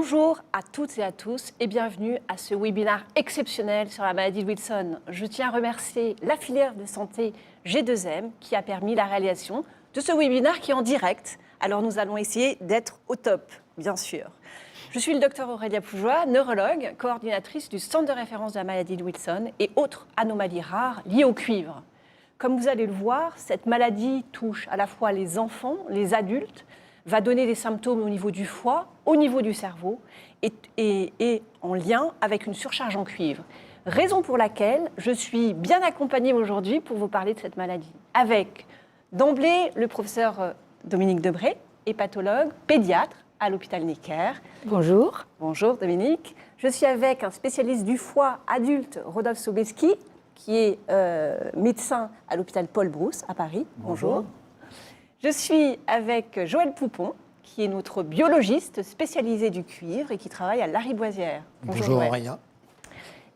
Bonjour à toutes et à tous et bienvenue à ce webinaire exceptionnel sur la maladie de Wilson. Je tiens à remercier la filière de santé G2M qui a permis la réalisation de ce webinaire qui est en direct. Alors nous allons essayer d'être au top, bien sûr. Je suis le docteur Aurélia Poujoie, neurologue, coordinatrice du Centre de référence de la maladie de Wilson et autres anomalies rares liées au cuivre. Comme vous allez le voir, cette maladie touche à la fois les enfants, les adultes, va donner des symptômes au niveau du foie, au niveau du cerveau et en lien avec une surcharge en cuivre. Raison pour laquelle je suis bien accompagnée aujourd'hui pour vous parler de cette maladie. Avec d'emblée le professeur Dominique Debré, hépatologue, pédiatre à l'hôpital Necker. Bonjour. Bonjour Dominique. Je suis avec un spécialiste du foie adulte, Rodolphe Sobeski, qui est médecin à l'hôpital Paul Brousse à Paris. Bonjour. Je suis avec Joël Poupon, qui est notre biologiste spécialisé du cuivre et qui travaille à Lariboisière. Bonjour Aurélia.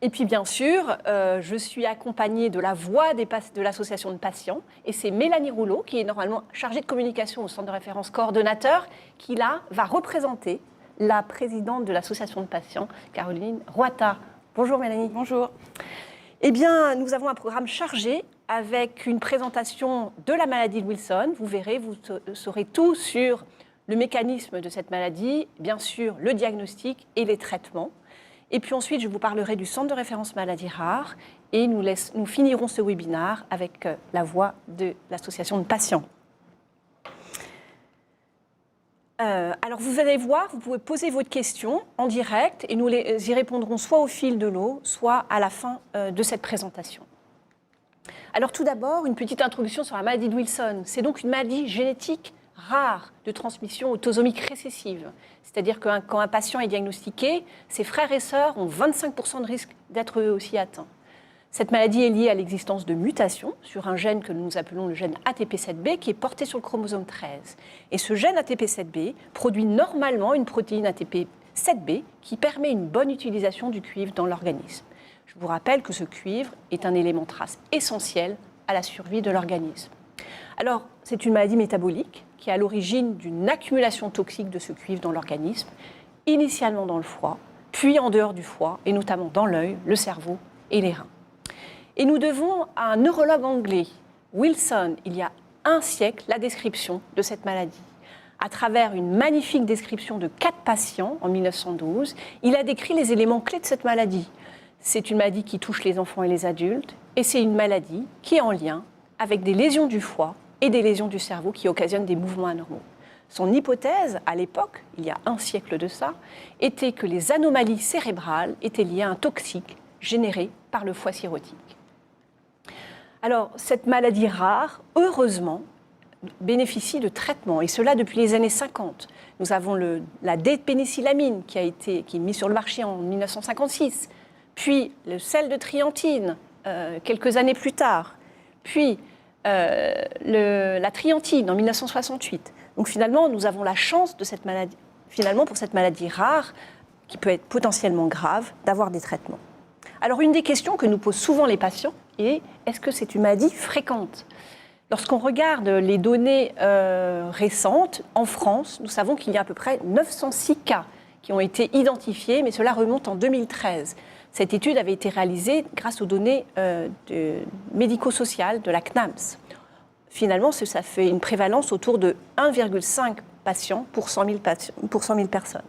Et puis bien sûr, je suis accompagnée de la voix de l'association de patients et c'est Mélanie Rouleau, qui est normalement chargée de communication au centre de référence coordonnateur, qui là va représenter la présidente de l'association de patients, Caroline Roata. Bonjour Mélanie. Bonjour. Eh bien, nous avons un programme chargé avec une présentation de la maladie de Wilson. Vous verrez, vous saurez tout sur le mécanisme de cette maladie, bien sûr le diagnostic et les traitements. Et puis ensuite, je vous parlerai du centre de référence maladies rares et nous finirons ce webinaire avec la voix de l'association de patients. Alors vous allez voir, vous pouvez poser votre question en direct et nous y répondrons soit au fil de l'eau, soit à la fin de cette présentation. Alors tout d'abord, une petite introduction sur la maladie de Wilson. C'est donc une maladie génétique rare de transmission autosomique récessive. C'est-à-dire que quand un patient est diagnostiqué, ses frères et sœurs ont 25% de risque d'être eux aussi atteints. Cette maladie est liée à l'existence de mutations sur un gène que nous appelons le gène ATP7B qui est porté sur le chromosome 13. Et ce gène ATP7B produit normalement une protéine ATP7B qui permet une bonne utilisation du cuivre dans l'organisme. Je vous rappelle que ce cuivre est un élément trace essentiel à la survie de l'organisme. Alors, c'est une maladie métabolique qui est à l'origine d'une accumulation toxique de ce cuivre dans l'organisme, initialement dans le foie, puis en dehors du foie, et notamment dans l'œil, le cerveau et les reins. Et nous devons à un neurologue anglais, Wilson, il y a un siècle, la description de cette maladie. À travers une magnifique description de 4 patients en 1912, il a décrit les éléments clés de cette maladie. C'est une maladie qui touche les enfants et les adultes, et c'est une maladie qui est en lien avec des lésions du foie et des lésions du cerveau qui occasionnent des mouvements anormaux. Son hypothèse, à l'époque, il y a un siècle de ça, était que les anomalies cérébrales étaient liées à un toxique généré par le foie cirrhotique. Alors, cette maladie rare, heureusement, bénéficie de traitements, et cela depuis les années 50. Nous avons la D-pénicillamine qui est mise sur le marché en 1956, puis le sel de triantine quelques années plus tard, puis la triantine en 1968. Donc finalement, nous avons la chance de cette maladie, finalement pour cette maladie rare, qui peut être potentiellement grave, d'avoir des traitements. Alors une des questions que nous posent souvent les patients est, est-ce que c'est une maladie fréquente ? Lorsqu'on regarde les données récentes, en France, nous savons qu'il y a à peu près 906 cas qui ont été identifiés, mais cela remonte en 2013. Cette étude avait été réalisée grâce aux données médico-sociales de la CNAMS. Finalement, ça fait une prévalence autour de 1,5 patients pour 100 000 personnes.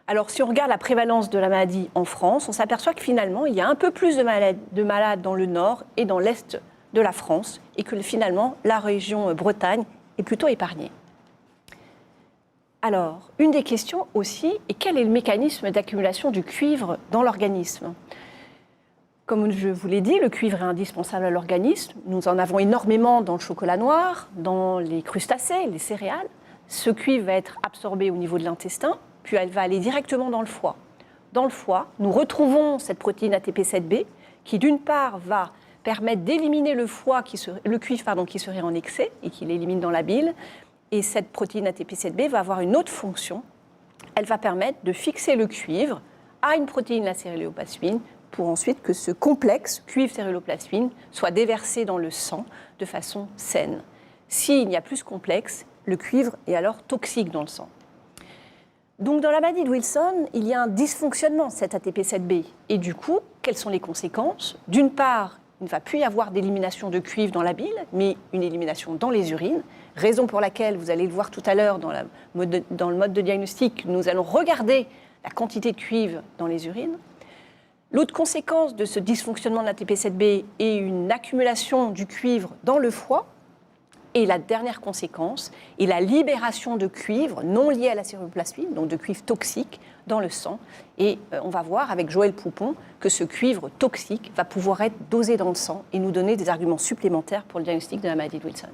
Alors, si on regarde la prévalence de la maladie en France, on s'aperçoit que finalement, il y a un peu plus de malades dans le nord et dans l'est de la France, et que finalement, la région Bretagne est plutôt épargnée. Alors, une des questions aussi est quel est le mécanisme d'accumulation du cuivre dans l'organisme ? Comme je vous l'ai dit, le cuivre est indispensable à l'organisme. Nous en avons énormément dans le chocolat noir, dans les crustacés, les céréales. Ce cuivre va être absorbé au niveau de l'intestin, puis elle va aller directement dans le foie. Dans le foie, nous retrouvons cette protéine ATP7B qui, d'une part, va permettre d'éliminer le cuivre qui serait en excès et qui l'élimine dans la bile. Et cette protéine ATP7B va avoir une autre fonction. Elle va permettre de fixer le cuivre à une protéine, la céruloplasmine, pour ensuite que ce complexe cuivre-céruloplasmine soit déversé dans le sang de façon saine. S'il n'y a plus ce complexe, le cuivre est alors toxique dans le sang. Donc dans la maladie de Wilson, il y a un dysfonctionnement de cette ATP7B. Et du coup, quelles sont les conséquences? D'une part, il ne va plus y avoir d'élimination de cuivre dans la bile, mais une élimination dans les urines, raison pour laquelle, vous allez le voir tout à l'heure dans le mode de diagnostic, nous allons regarder la quantité de cuivre dans les urines. L'autre conséquence de ce dysfonctionnement de l'ATP7B est une accumulation du cuivre dans le foie. Et la dernière conséquence est la libération de cuivre non lié à la cérebroplasmie, donc de cuivre toxique dans le sang. Et on va voir avec Joël Poupon que ce cuivre toxique va pouvoir être dosé dans le sang et nous donner des arguments supplémentaires pour le diagnostic de la maladie de Wilson.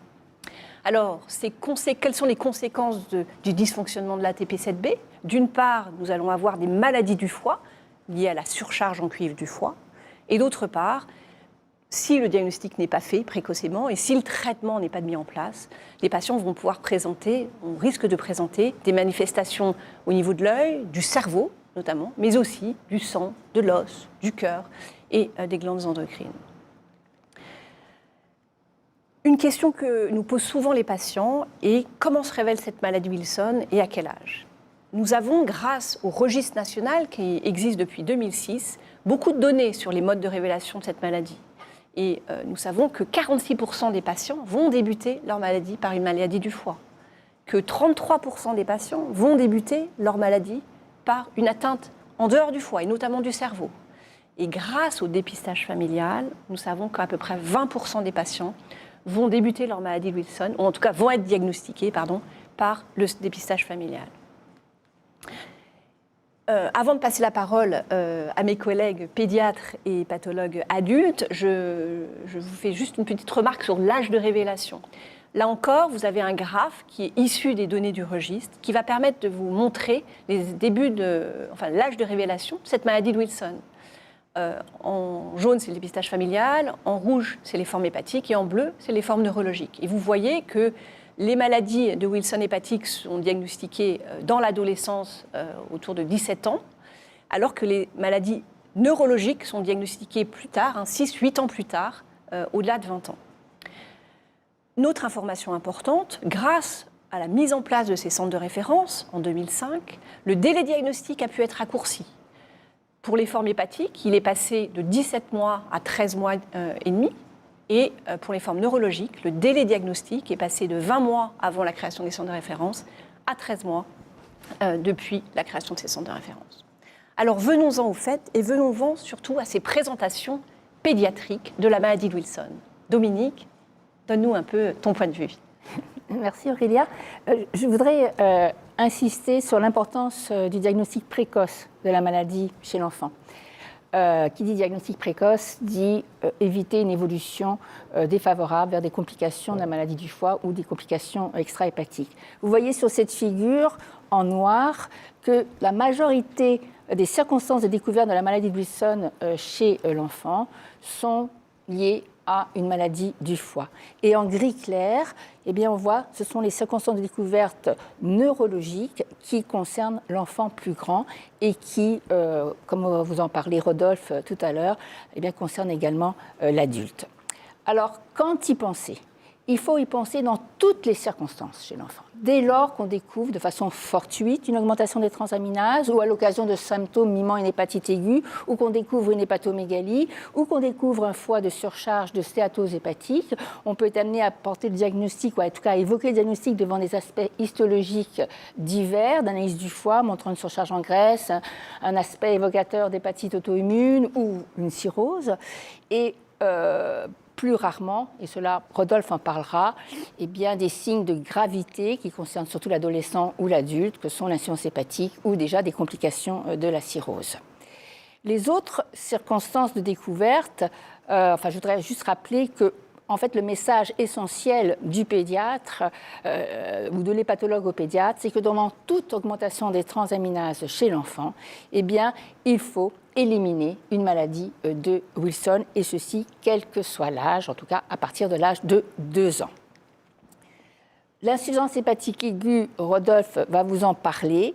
Alors, quelles sont les conséquences du dysfonctionnement de l'ATP7B? D'une part, nous allons avoir des maladies du foie liées à la surcharge en cuivre du foie. Et d'autre part, si le diagnostic n'est pas fait précocement et si le traitement n'est pas mis en place, les patients vont pouvoir on risque de présenter des manifestations au niveau de l'œil, du cerveau notamment, mais aussi du sang, de l'os, du cœur et des glandes endocrines. Une question que nous posent souvent les patients est comment se révèle cette maladie Wilson et à quel âge? Nous avons, grâce au registre national qui existe depuis 2006, beaucoup de données sur les modes de révélation de cette maladie. Et nous savons que 46% des patients vont débuter leur maladie par une maladie du foie, que 33% des patients vont débuter leur maladie par une atteinte en dehors du foie, et notamment du cerveau. Et grâce au dépistage familial, nous savons qu'à peu près 20% des patients vont débuter leur maladie de Wilson, ou en tout cas vont être diagnostiqués par le dépistage familial. Avant de passer la parole à mes collègues pédiatres et pathologues adultes, je vous fais juste une petite remarque sur l'âge de révélation. Là encore, vous avez un graphe qui est issu des données du registre, qui va permettre de vous montrer l'âge de révélation de cette maladie de Wilson. En jaune, c'est le dépistage familial, en rouge, c'est les formes hépatiques, et en bleu, c'est les formes neurologiques. Et vous voyez que les maladies de Wilson hépatiques sont diagnostiquées dans l'adolescence autour de 17 ans, alors que les maladies neurologiques sont diagnostiquées plus tard, 6-8 ans plus tard, au-delà de 20 ans. Notre information importante, grâce à la mise en place de ces centres de référence en 2005, le délai diagnostique a pu être raccourci. Pour les formes hépatiques, il est passé de 17 mois à 13 mois et demi. Et pour les formes neurologiques, le délai diagnostique est passé de 20 mois avant la création des centres de référence à 13 mois depuis la création de ces centres de référence. Alors venons-en au fait et venons-en surtout à ces présentations pédiatriques de la maladie de Wilson. Dominique, donne-nous un peu ton point de vue. Merci Aurélia. Je voudrais insister sur l'importance du diagnostic précoce de la maladie chez l'enfant. Qui dit diagnostic précoce dit éviter une évolution défavorable vers des complications de la maladie du foie ou des complications extra-hépatiques. Vous voyez sur cette figure en noir que la majorité des circonstances de découverte de la maladie de Wilson chez l'enfant sont liées à une maladie du foie. Et en gris clair, eh bien, on voit ce sont les circonstances de découverte neurologiques qui concernent l'enfant plus grand et qui, comme vous en parlez Rodolphe tout à l'heure, eh bien, concernent également l'adulte. Alors, quand y penser? Il faut y penser dans toutes les circonstances chez l'enfant. Dès lors qu'on découvre de façon fortuite une augmentation des transaminases ou à l'occasion de symptômes mimant une hépatite aiguë ou qu'on découvre une hépatomégalie ou qu'on découvre un foie de surcharge de stéatose hépatique, on peut être amené à porter le diagnostic ou en tout cas à évoquer le diagnostic devant des aspects histologiques divers, d'analyse du foie montrant une surcharge en graisse, un aspect évocateur d'hépatite auto-immune ou une cirrhose. Et plus rarement, et cela Rodolphe en parlera, eh bien, des signes de gravité qui concernent surtout l'adolescent ou l'adulte, que sont l'insuffisance hépatique ou déjà des complications de la cirrhose. Les autres circonstances de découverte, je voudrais juste rappeler que en fait, le message essentiel du pédiatre ou de l'hépatologue au pédiatre, c'est que devant toute augmentation des transaminases chez l'enfant, eh bien, il faut éliminer une maladie de Wilson, et ceci, quel que soit l'âge, en tout cas à partir de l'âge de 2 ans. L'insuffisance hépatique aiguë, Rodolphe va vous en parler,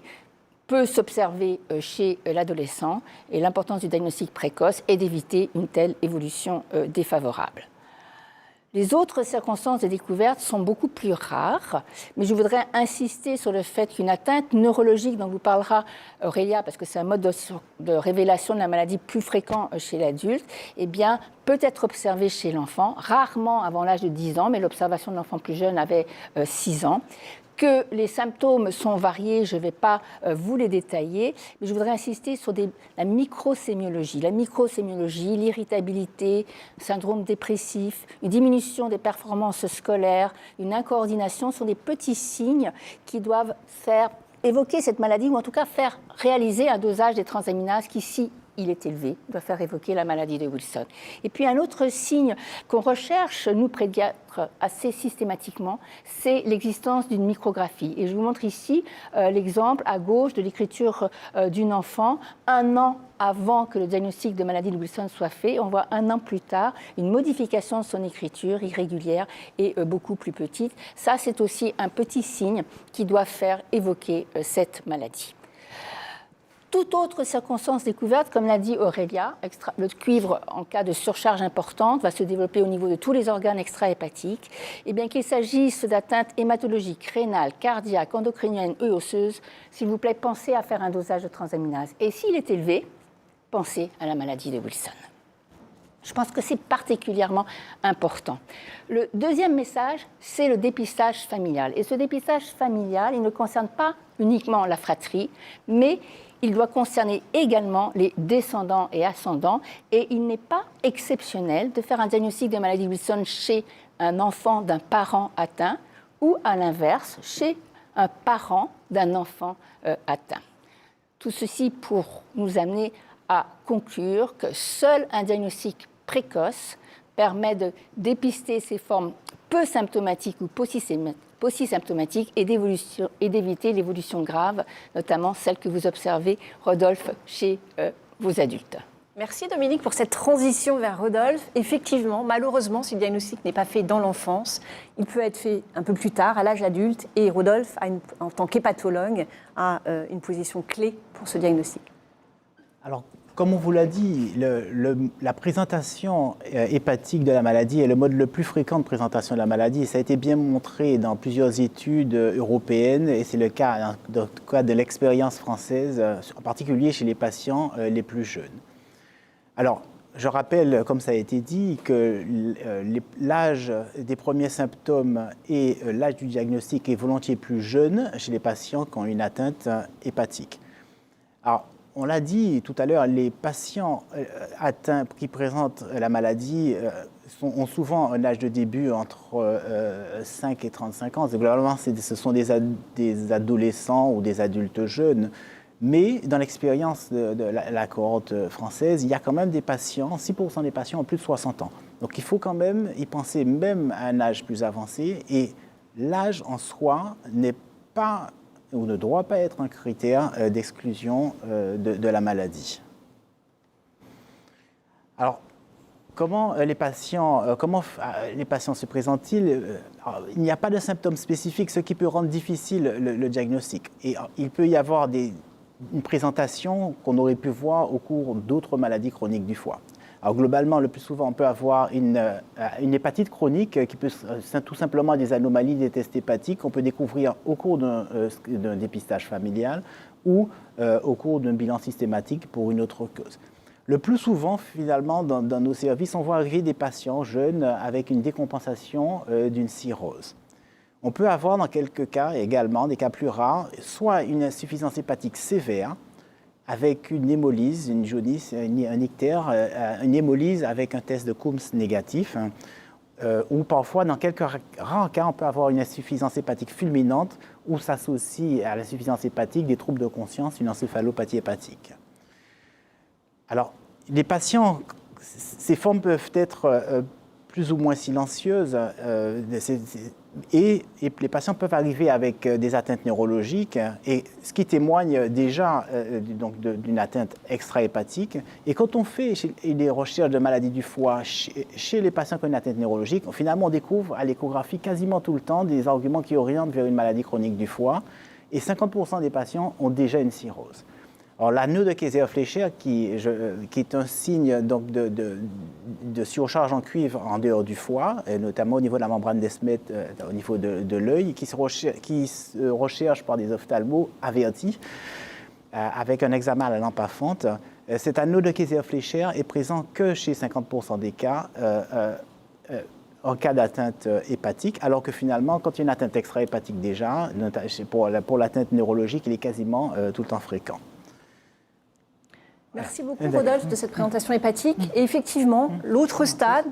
peut s'observer chez l'adolescent, et l'importance du diagnostic précoce est d'éviter une telle évolution défavorable. Les autres circonstances de découverte sont beaucoup plus rares, mais je voudrais insister sur le fait qu'une atteinte neurologique dont vous parlera Aurélia, parce que c'est un mode de révélation de la maladie plus fréquent chez l'adulte, eh bien, peut être observée chez l'enfant, rarement avant l'âge de 10 ans, mais l'observation de l'enfant plus jeune avait 6 ans. Que les symptômes sont variés, je ne vais pas vous les détailler, mais je voudrais insister sur la microsémiologie. La microsémiologie, l'irritabilité, le syndrome dépressif, une diminution des performances scolaires, une incoordination sont des petits signes qui doivent faire évoquer cette maladie ou en tout cas faire réaliser un dosage des transaminases qui, si il est élevé, doit faire évoquer la maladie de Wilson. Et puis un autre signe qu'on recherche, nous pédiatres, assez systématiquement, c'est l'existence d'une micrographie. Et je vous montre ici l'exemple à gauche de l'écriture d'une enfant, 1 an avant que le diagnostic de maladie de Wilson soit fait. On voit 1 an plus tard une modification de son écriture irrégulière et beaucoup plus petite. Ça, c'est aussi un petit signe qui doit faire évoquer cette maladie. Toute autre circonstance découverte, comme l'a dit Aurélia, le cuivre en cas de surcharge importante va se développer au niveau de tous les organes extra-hépatiques. Et bien qu'il s'agisse d'atteintes hématologiques, rénales, cardiaques, endocriniennes ou osseuses, s'il vous plaît, pensez à faire un dosage de transaminase. Et s'il est élevé, pensez à la maladie de Wilson. Je pense que c'est particulièrement important. Le deuxième message, c'est le dépistage familial. Et ce dépistage familial, il ne concerne pas uniquement la fratrie, mais il doit concerner également les descendants et ascendants. Et il n'est pas exceptionnel de faire un diagnostic de maladie de Wilson chez un enfant d'un parent atteint ou à l'inverse, chez un parent d'un enfant atteint. Tout ceci pour nous amener à conclure que seul un diagnostic précoce permet de dépister ces formes peu symptomatiques ou paucisymptomatiques et d'éviter l'évolution grave, notamment celle que vous observez, Rodolphe, chez vos adultes. Merci Dominique pour cette transition vers Rodolphe. Effectivement, malheureusement, si le diagnostic n'est pas fait dans l'enfance, il peut être fait un peu plus tard, à l'âge adulte, et Rodolphe, en tant qu'hépatologue, a une position clé pour ce diagnostic. Alors, comme on vous l'a dit, la présentation hépatique de la maladie est le mode le plus fréquent de présentation de la maladie. Ça a été bien montré dans plusieurs études européennes et c'est le cas de l'expérience française, en particulier chez les patients les plus jeunes. Alors, je rappelle, comme ça a été dit, que l'âge des premiers symptômes et l'âge du diagnostic est volontiers plus jeune chez les patients qui ont une atteinte hépatique. Alors, on l'a dit tout à l'heure, les patients atteints qui présentent la maladie ont souvent un âge de début entre 5 et 35 ans. Globalement, ce sont des adolescents ou des adultes jeunes. Mais dans l'expérience de la cohorte française, il y a quand même des patients, 6% des patients ont plus de 60 ans. Donc il faut quand même y penser même à un âge plus avancé. Et l'âge en soi n'est pas ou ne doit pas être un critère d'exclusion de la maladie. Alors, comment les patients se présentent-ils? Il n'y a pas de symptômes spécifiques, ce qui peut rendre difficile le diagnostic. Et il peut y avoir une présentation qu'on aurait pu voir au cours d'autres maladies chroniques du foie. Alors globalement, le plus souvent, on peut avoir une hépatite chronique qui peut tout simplement des anomalies des tests hépatiques qu'on peut découvrir au cours d'un dépistage familial ou au cours d'un bilan systématique pour une autre cause. Le plus souvent, finalement, dans nos services, on voit arriver des patients jeunes avec une décompensation d'une cirrhose. On peut avoir dans quelques cas également, des cas plus rares, soit une insuffisance hépatique sévère, avec une hémolyse, une jaunisse, un ictère, une hémolyse avec un test de Coombs négatif, ou parfois, dans quelques rares cas, on peut avoir une insuffisance hépatique fulminante où s'associe à l'insuffisance hépatique des troubles de conscience, une encéphalopathie hépatique. Alors, les patients, ces formes peuvent être plus ou moins silencieuses, et les patients peuvent arriver avec des atteintes neurologiques, et ce qui témoigne déjà d'une atteinte extra-hépatique. Et quand on fait des recherches de maladies du foie chez les patients qui ont une atteinte neurologique, finalement on découvre à l'échographie quasiment tout le temps des arguments qui orientent vers une maladie chronique du foie, et 50% des patients ont déjà une cirrhose. Alors, l'anneau de Kayser-Fleischer, qui est un signe donc, de surcharge en cuivre en dehors du foie, et notamment au niveau de la membrane d'Esmet, au niveau de l'œil, qui se recherche par des ophtalmos avertis, avec un examen à la lampe à fonte. Cet anneau de Kayser-Fleischer est présent que chez 50% des cas en cas d'atteinte hépatique, alors que finalement, quand il y a une atteinte extra-hépatique déjà, pour l'atteinte neurologique, il est quasiment tout le temps fréquent. Merci beaucoup, Rodolphe, de cette présentation hépatique. Et effectivement, l'autre stade,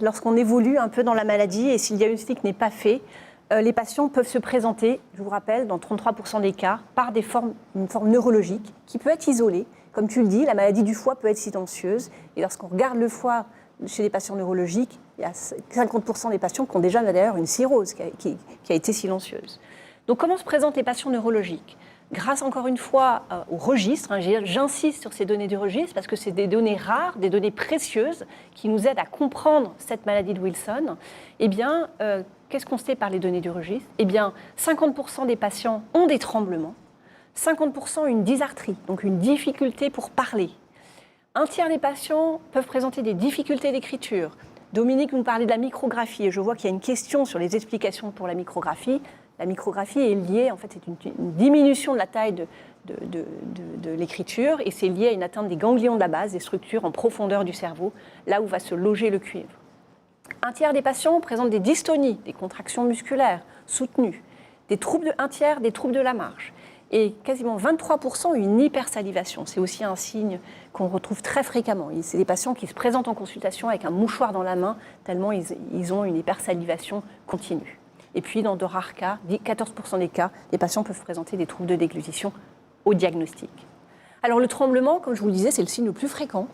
lorsqu'on évolue un peu dans la maladie et si le diagnostic n'est pas fait, les patients peuvent se présenter, je vous rappelle, dans 33% des cas, par une forme neurologique qui peut être isolée. Comme tu le dis, la maladie du foie peut être silencieuse. Et lorsqu'on regarde le foie chez les patients neurologiques, il y a 50% des patients qui ont déjà d'ailleurs une cirrhose qui a été silencieuse. Donc comment se présentent les patients neurologiques ? Grâce encore une fois au registre, j'insiste sur ces données du registre parce que c'est des données rares, des données précieuses qui nous aident à comprendre cette maladie de Wilson. Eh bien, qu'est-ce qu'on sait par les données du registre ? Eh bien, 50% des patients ont des tremblements, 50% ont une dysarthrie, donc une difficulté pour parler. Un tiers des patients peuvent présenter des difficultés d'écriture. Dominique nous parlait de la micrographie et je vois qu'il y a une question sur les explications pour la micrographie. La micrographie est liée, en fait, c'est une diminution de la taille de l'écriture et c'est lié à une atteinte des ganglions de la base, des structures en profondeur du cerveau, là où va se loger le cuivre. Un tiers des patients présentent des dystonies, des contractions musculaires soutenues, un tiers des troubles de la marche. Et quasiment 23% ont une hypersalivation. C'est aussi un signe qu'on retrouve très fréquemment. C'est des patients qui se présentent en consultation avec un mouchoir dans la main, tellement ils ont une hypersalivation continue. Et puis, dans de rares cas, 14% des cas, les patients peuvent présenter des troubles de déglutition au diagnostic. Alors, le tremblement, comme je vous le disais, c'est le signe le plus fréquent.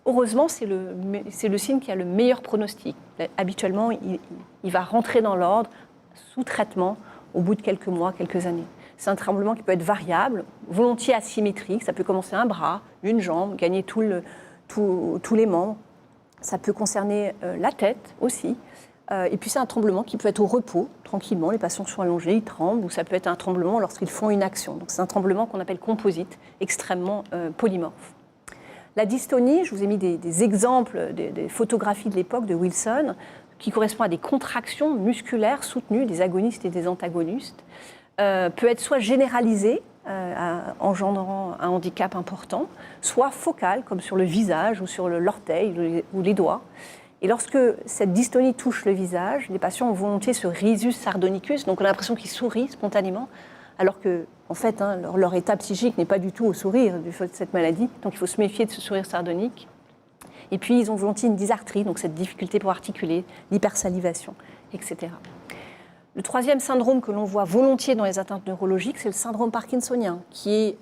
Heureusement, c'est le signe qui a le meilleur pronostic. Habituellement, il va rentrer dans l'ordre sous traitement au bout de quelques mois, quelques années. C'est un tremblement qui peut être variable, volontiers asymétrique. Ça peut commencer un bras, une jambe, gagner tous les membres. Ça peut concerner la tête aussi. Et puis c'est un tremblement qui peut être au repos, tranquillement, les patients sont allongés, ils tremblent, ou ça peut être un tremblement lorsqu'ils font une action. Donc c'est un tremblement qu'on appelle composite, extrêmement polymorphe. La dystonie, je vous ai mis des exemples, des photographies de l'époque de Wilson, qui correspondent à des contractions musculaires soutenues, des agonistes et des antagonistes, peut être soit généralisée, engendrant un handicap important, soit focale, comme sur le visage ou sur l'orteil ou les doigts. Et lorsque cette dystonie touche le visage, les patients ont volontiers ce rhizus sardonicus, donc on a l'impression qu'ils sourient spontanément, alors que, en fait, leur état psychique n'est pas du tout au sourire du fait de cette maladie, donc il faut se méfier de ce sourire sardonique. Et puis, ils ont volontiers une dysarthrie, donc cette difficulté pour articuler, l'hypersalivation, etc. Le troisième syndrome que l'on voit volontiers dans les atteintes neurologiques, c'est le syndrome parkinsonien, qui est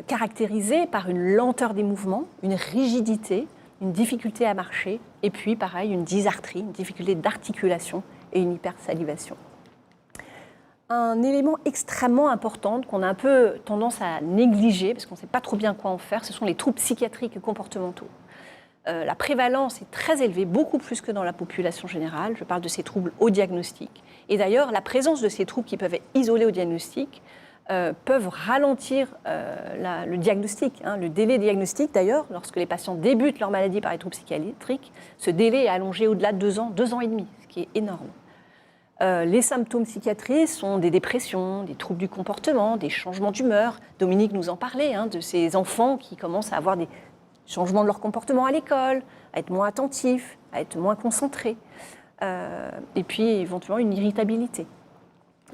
caractérisé par une lenteur des mouvements, une rigidité, une difficulté à marcher, et puis, pareil, une dysarthrie, une difficulté d'articulation et une hypersalivation. Un élément extrêmement important qu'on a un peu tendance à négliger, parce qu'on ne sait pas trop bien quoi en faire, ce sont les troubles psychiatriques et comportementaux. La prévalence est très élevée, beaucoup plus que dans la population générale. Je parle de ces troubles au diagnostic. Et d'ailleurs, la présence de ces troubles qui peuvent être isolés au diagnostic peuvent ralentir le diagnostic. Le délai diagnostique, d'ailleurs, lorsque les patients débutent leur maladie par les troubles psychiatriques, ce délai est allongé au-delà de 2 ans, 2 ans et demi, ce qui est énorme. Les symptômes psychiatriques sont des dépressions, des troubles du comportement, des changements d'humeur. Dominique nous en parlait, de ces enfants qui commencent à avoir des changements de leur comportement à l'école, à être moins attentifs, à être moins concentrés, et puis éventuellement une irritabilité.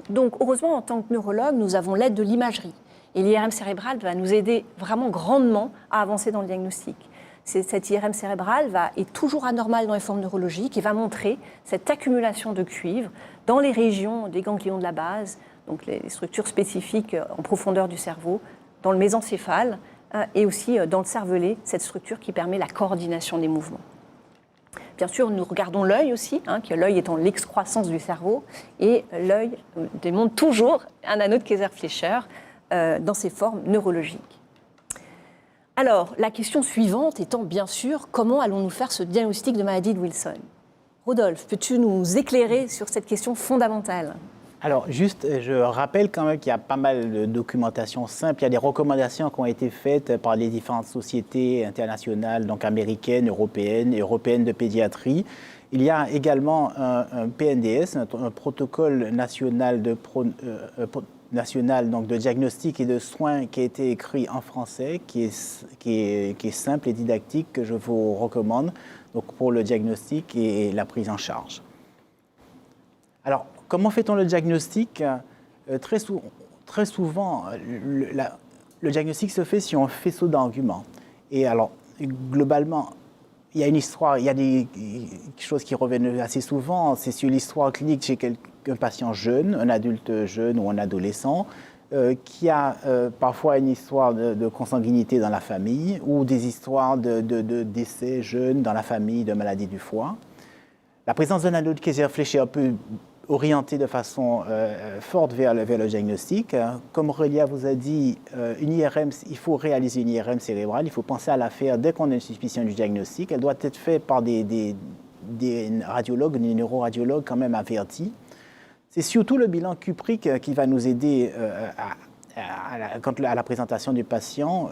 Donc heureusement, en tant que neurologue, nous avons l'aide de l'imagerie. Et l'IRM cérébral va nous aider vraiment grandement à avancer dans le diagnostic. Cette IRM cérébrale est toujours anormale dans les formes neurologiques et va montrer cette accumulation de cuivre dans les régions des ganglions de la base, donc les structures spécifiques en profondeur du cerveau, dans le mésencéphale et aussi dans le cervelet, cette structure qui permet la coordination des mouvements. Bien sûr, nous regardons l'œil aussi, que l'œil étant l'excroissance du cerveau, et l'œil démontre toujours un anneau de Kayser-Fleischer dans ses formes neurologiques. Alors, la question suivante étant bien sûr, comment allons-nous faire ce diagnostic de maladie de Wilson ? Rodolphe, peux-tu nous éclairer sur cette question fondamentale ? Alors, juste, je rappelle quand même qu'il y a pas mal de documentation simple. Il y a des recommandations qui ont été faites par les différentes sociétés internationales, donc américaines, européennes de pédiatrie. Il y a également un PNDS, un protocole national donc de diagnostic et de soins qui a été écrit en français, qui est simple et didactique, que je vous recommande donc pour le diagnostic et la prise en charge. Alors, comment fait-on le diagnostic? Très souvent, le diagnostic se fait sur un faisceau d'arguments. Et alors, globalement, il y a une histoire, il y a quelque chose qui revient assez souvent, c'est sur l'histoire clinique chez un patient jeune, un adulte jeune ou un adolescent, qui a parfois une histoire de consanguinité dans la famille ou des histoires de décès jeunes dans la famille de maladie du foie. La présence d'un adulte qui s'est réfléchi un peu orienté de façon forte vers le diagnostic. Comme Aurélia vous a dit, une IRM, il faut réaliser une IRM cérébrale, il faut penser à la faire dès qu'on a une suspicion du diagnostic. Elle doit être faite par des radiologues, des neuroradiologues quand même avertis. C'est surtout le bilan cuprique qui va nous aider à la présentation du patient,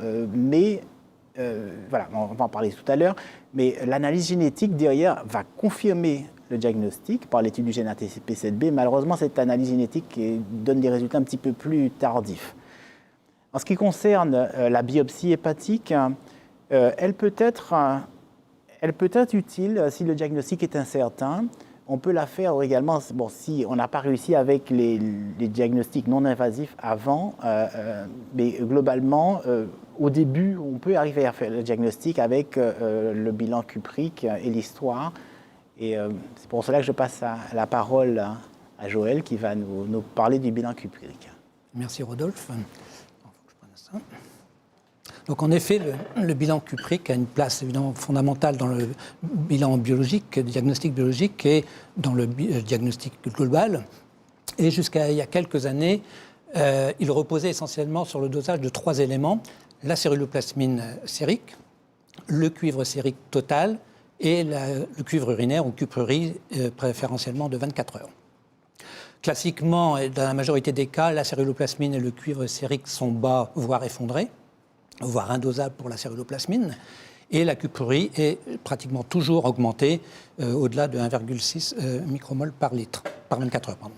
voilà, on va en parler tout à l'heure, mais l'analyse génétique derrière va confirmer le diagnostic par l'étude du gène ATP7B. Malheureusement, cette analyse génétique donne des résultats un petit peu plus tardifs. En ce qui concerne la biopsie hépatique, elle peut être utile si le diagnostic est incertain. On peut la faire également si on n'a pas réussi avec les diagnostics non invasifs avant, mais globalement, au début, on peut arriver à faire le diagnostic avec le bilan cuprique et l'histoire. Et c'est pour cela que je passe la parole à Joël qui va nous parler du bilan cuprique. Merci Rodolphe. Donc en effet, le bilan cuprique a une place évidemment fondamentale dans le bilan biologique, le diagnostic biologique et dans le diagnostic global. Et jusqu'à il y a quelques années, il reposait essentiellement sur le dosage de 3 éléments, la céruloplasmine sérique, le cuivre sérique total et le cuivre urinaire ou cuprerie préférentiellement de 24 heures. Classiquement, dans la majorité des cas, la céruloplasmine et le cuivre sérique sont bas, voire effondrés, voire indosables pour la céruloplasmine. Et la cuprerie est pratiquement toujours augmentée au-delà de 1,6 micromol par litre, par 24 heures. Pardon.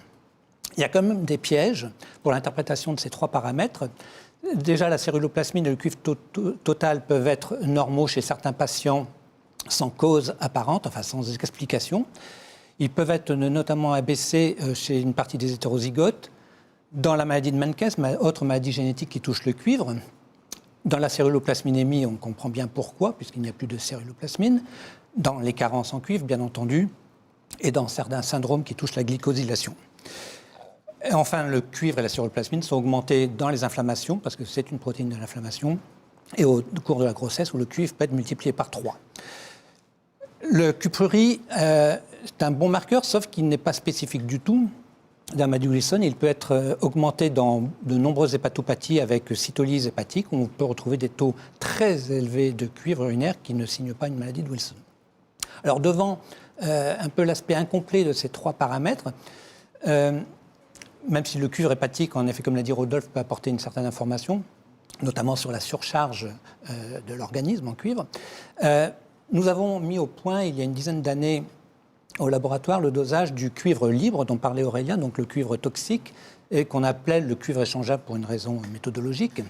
Il y a quand même des pièges pour l'interprétation de ces 3 paramètres. Déjà, la céruloplasmine et le cuivre total peuvent être normaux chez certains patients sans cause apparente, enfin sans explication. Ils peuvent être notamment abaissés chez une partie des hétérozygotes. Dans la maladie de Menkes, autre maladie génétique qui touche le cuivre, dans la céruloplasminémie, on comprend bien pourquoi, puisqu'il n'y a plus de céruloplasmine. Dans les carences en cuivre, bien entendu, et dans certains syndromes qui touchent la glycosylation. Et enfin, le cuivre et la céruloplasmine sont augmentés dans les inflammations, parce que c'est une protéine de l'inflammation, et au cours de la grossesse, où le cuivre peut être multiplié par 3. Le cuprerie, c'est un bon marqueur, sauf qu'il n'est pas spécifique du tout d'un maladie de Wilson. Il peut être augmenté dans de nombreuses hépatopathies avec cytolyse hépatique, où on peut retrouver des taux très élevés de cuivre urinaire qui ne signent pas une maladie de Wilson. Alors, devant un peu l'aspect incomplet de ces 3 paramètres, même si le cuivre hépatique, en effet, comme l'a dit Rodolphe, peut apporter une certaine information, notamment sur la surcharge de l'organisme en cuivre, nous avons mis au point, il y a une dizaine d'années, au laboratoire, le dosage du cuivre libre dont parlait Aurélien, donc le cuivre toxique, et qu'on appelait le cuivre échangeable pour une raison méthodologique.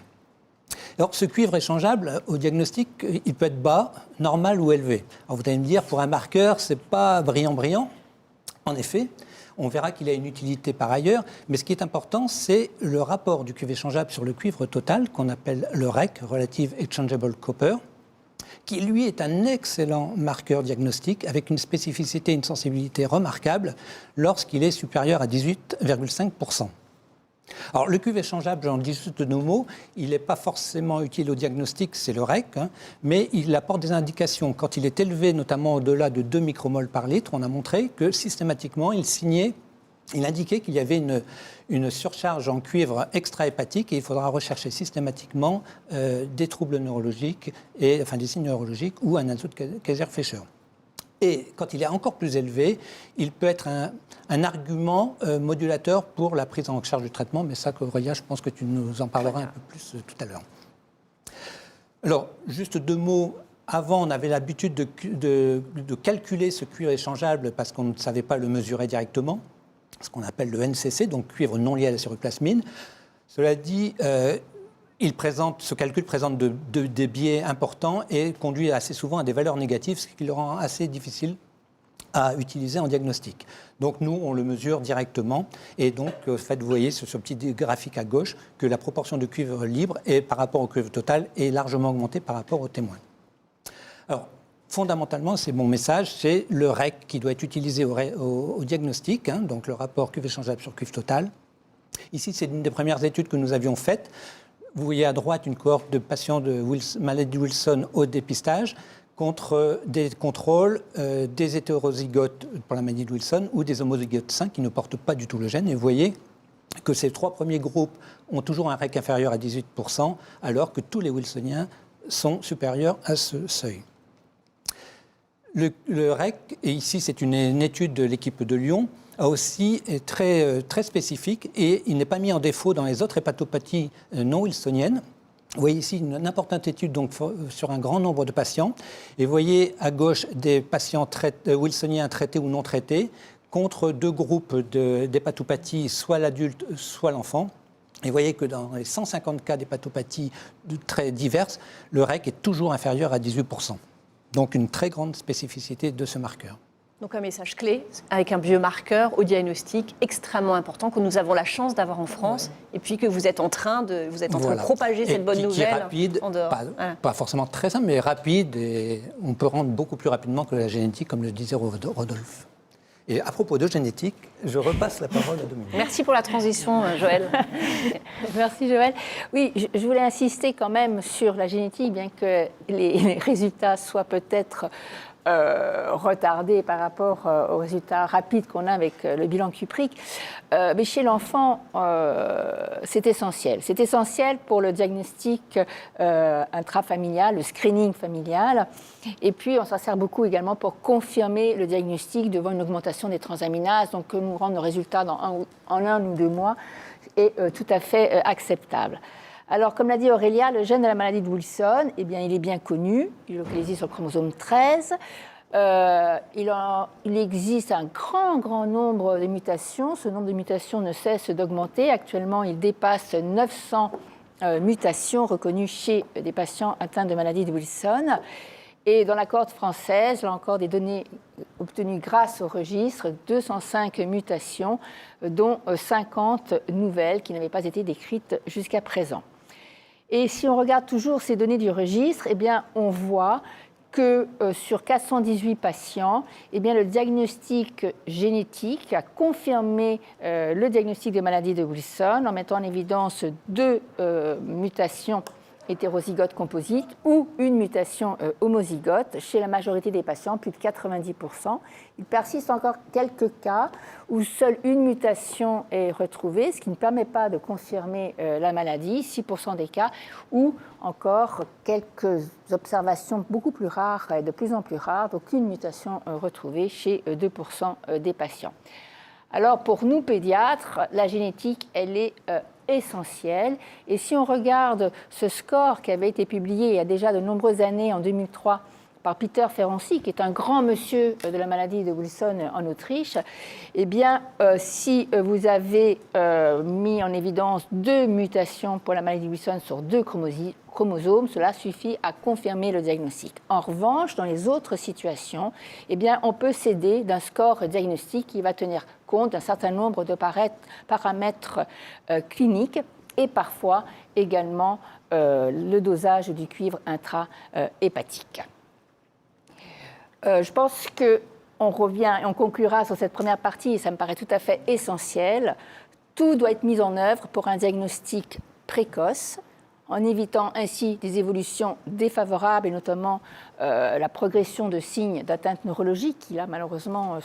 Alors, ce cuivre échangeable, au diagnostic, il peut être bas, normal ou élevé. Alors, vous allez me dire, pour un marqueur, ce n'est pas brillant. En effet, on verra qu'il a une utilité par ailleurs, mais ce qui est important, c'est le rapport du cuivre échangeable sur le cuivre total, qu'on appelle le REC, Relative Exchangeable Copper, qui lui est un excellent marqueur diagnostique avec une spécificité et une sensibilité remarquables lorsqu'il est supérieur à 18,5%. Alors le cuivre échangeable, j'en dis juste 2 mots, il n'est pas forcément utile au diagnostic, c'est le REC, mais il apporte des indications. Quand il est élevé, notamment au-delà de 2 micromoles par litre, on a montré que systématiquement, il indiquait qu'il y avait une surcharge en cuivre extrahépatique et il faudra rechercher systématiquement des troubles neurologiques, des signes neurologiques ou un azote Kayser-Fleischer. Et quand il est encore plus élevé, il peut être un argument modulateur pour la prise en charge du traitement. Mais ça, Aurélia, je pense que tu nous en parleras un peu plus tout à l'heure. Alors, juste 2 mots. Avant, on avait l'habitude de calculer ce cuivre échangeable parce qu'on ne savait pas le mesurer directement, ce qu'on appelle le NCC, donc cuivre non lié à la ceruplasmine. Cela dit, ce calcul présente des biais importants et conduit assez souvent à des valeurs négatives, ce qui le rend assez difficile à utiliser en diagnostic. Donc nous, on le mesure directement. Et donc, vous voyez sur ce petit graphique à gauche que la proportion de cuivre libre par rapport au cuivre total est largement augmentée par rapport aux témoins. Alors, fondamentalement, c'est mon message, c'est le REC qui doit être utilisé au diagnostic, donc le rapport cuivre échangeable sur cuivre total. Ici, c'est une des premières études que nous avions faites. Vous voyez à droite une cohorte de patients de maladie de Wilson au dépistage contre des contrôles des hétérozygotes pour la maladie de Wilson ou des homozygotes sains qui ne portent pas du tout le gène. Et vous voyez que ces 3 premiers groupes ont toujours un REC inférieur à 18%, alors que tous les wilsoniens sont supérieurs à ce seuil. Le REC, et ici c'est une étude de l'équipe de Lyon, aussi est très spécifique et il n'est pas mis en défaut dans les autres hépatopathies non wilsoniennes. Vous voyez ici une importante étude donc, sur un grand nombre de patients. Et vous voyez à gauche des patients wilsoniens traités ou non traités contre 2 groupes d'hépatopathies, soit l'adulte, soit l'enfant. Et vous voyez que dans les 150 cas d'hépatopathie très diverses, le REC est toujours inférieur à 18%. Donc une très grande spécificité de ce marqueur. Donc un message clé avec un biomarqueur au diagnostic extrêmement important que nous avons la chance d'avoir en France et puis que vous êtes en train de propager cette bonne nouvelle qui est rapide, en dehors. Pas forcément très simple, mais rapide et on peut rendre beaucoup plus rapidement que la génétique, comme le disait Rodolphe. Et à propos de génétique, je repasse la parole à Dominique. Merci pour la transition, Joëlle. Merci, Joëlle. Oui, je voulais insister quand même sur la génétique, bien que les résultats soient peut-être retardés par rapport aux résultats rapides qu'on a avec le bilan cuprique. Mais chez l'enfant, c'est essentiel. C'est essentiel pour le diagnostic intrafamilial, le screening familial. Et puis, on s'en sert beaucoup également pour confirmer le diagnostic devant une augmentation des transaminases. Donc, que nous rendre nos résultats en 1 ou 2 mois est tout à fait acceptable. Alors, comme l'a dit Aurélia, le gène de la maladie de Wilson, eh bien, il est bien connu. Il est localisé sur le chromosome 13. Il existe un grand nombre de mutations. Ce nombre de mutations ne cesse d'augmenter. Actuellement, il dépasse 900 mutations reconnues chez des patients atteints de maladie de Wilson. Et dans la cohorte française, là encore, des données obtenues grâce au registre, 205 mutations, dont 50 nouvelles qui n'avaient pas été décrites jusqu'à présent. Et si on regarde toujours ces données du registre, eh bien, on voit que sur 418 patients, eh bien, le diagnostic génétique a confirmé le diagnostic de maladie de Wilson en mettant en évidence 2 mutations hétérozygote composite ou une mutation homozygote. Chez la majorité des patients, plus de 90%. Il persiste encore quelques cas où seule une mutation est retrouvée, ce qui ne permet pas de confirmer la maladie, 6% des cas, ou encore quelques observations beaucoup plus rares et de plus en plus rares, donc une mutation retrouvée chez 2% des patients. Alors pour nous pédiatres, la génétique, elle est essentielle. Et si on regarde ce score qui avait été publié il y a déjà de nombreuses années, en 2003, par Peter Ferenczi, qui est un grand monsieur de la maladie de Wilson en Autriche, eh bien, si vous avez mis en évidence 2 mutations pour la maladie de Wilson sur 2 chromosomes, cela suffit à confirmer le diagnostic. En revanche, dans les autres situations, eh bien, on peut s'aider d'un score diagnostique qui va tenir compte d'un certain nombre de paramètres cliniques et parfois également le dosage du cuivre intra-hépatique. Je pense qu'on revient et on conclura sur cette première partie, et ça me paraît tout à fait essentiel. Tout doit être mis en œuvre pour un diagnostic précoce, en évitant ainsi des évolutions défavorables et notamment la progression de signes d'atteinte neurologique qui, là, malheureusement,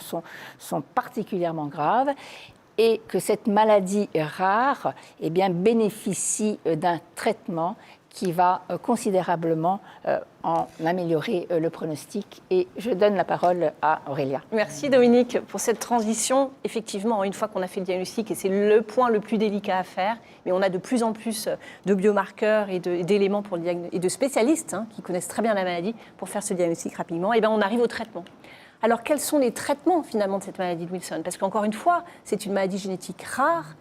sont particulièrement graves. et que cette maladie rare bénéficie d'un traitement qui va considérablement en améliorer le pronostic. Et je donne la parole à Aurélia. Merci Dominique pour cette transition. Effectivement, une fois qu'on a fait le diagnostic, et c'est le point le plus délicat à faire, mais on a de plus en plus de biomarqueurs et d'éléments pour le et de spécialistes qui connaissent très bien la maladie pour faire ce diagnostic rapidement, et bien on arrive au traitement. Alors quels sont les traitements finalement de cette maladie de Wilson? Parce qu'encore une fois, c'est une maladie génétique rare,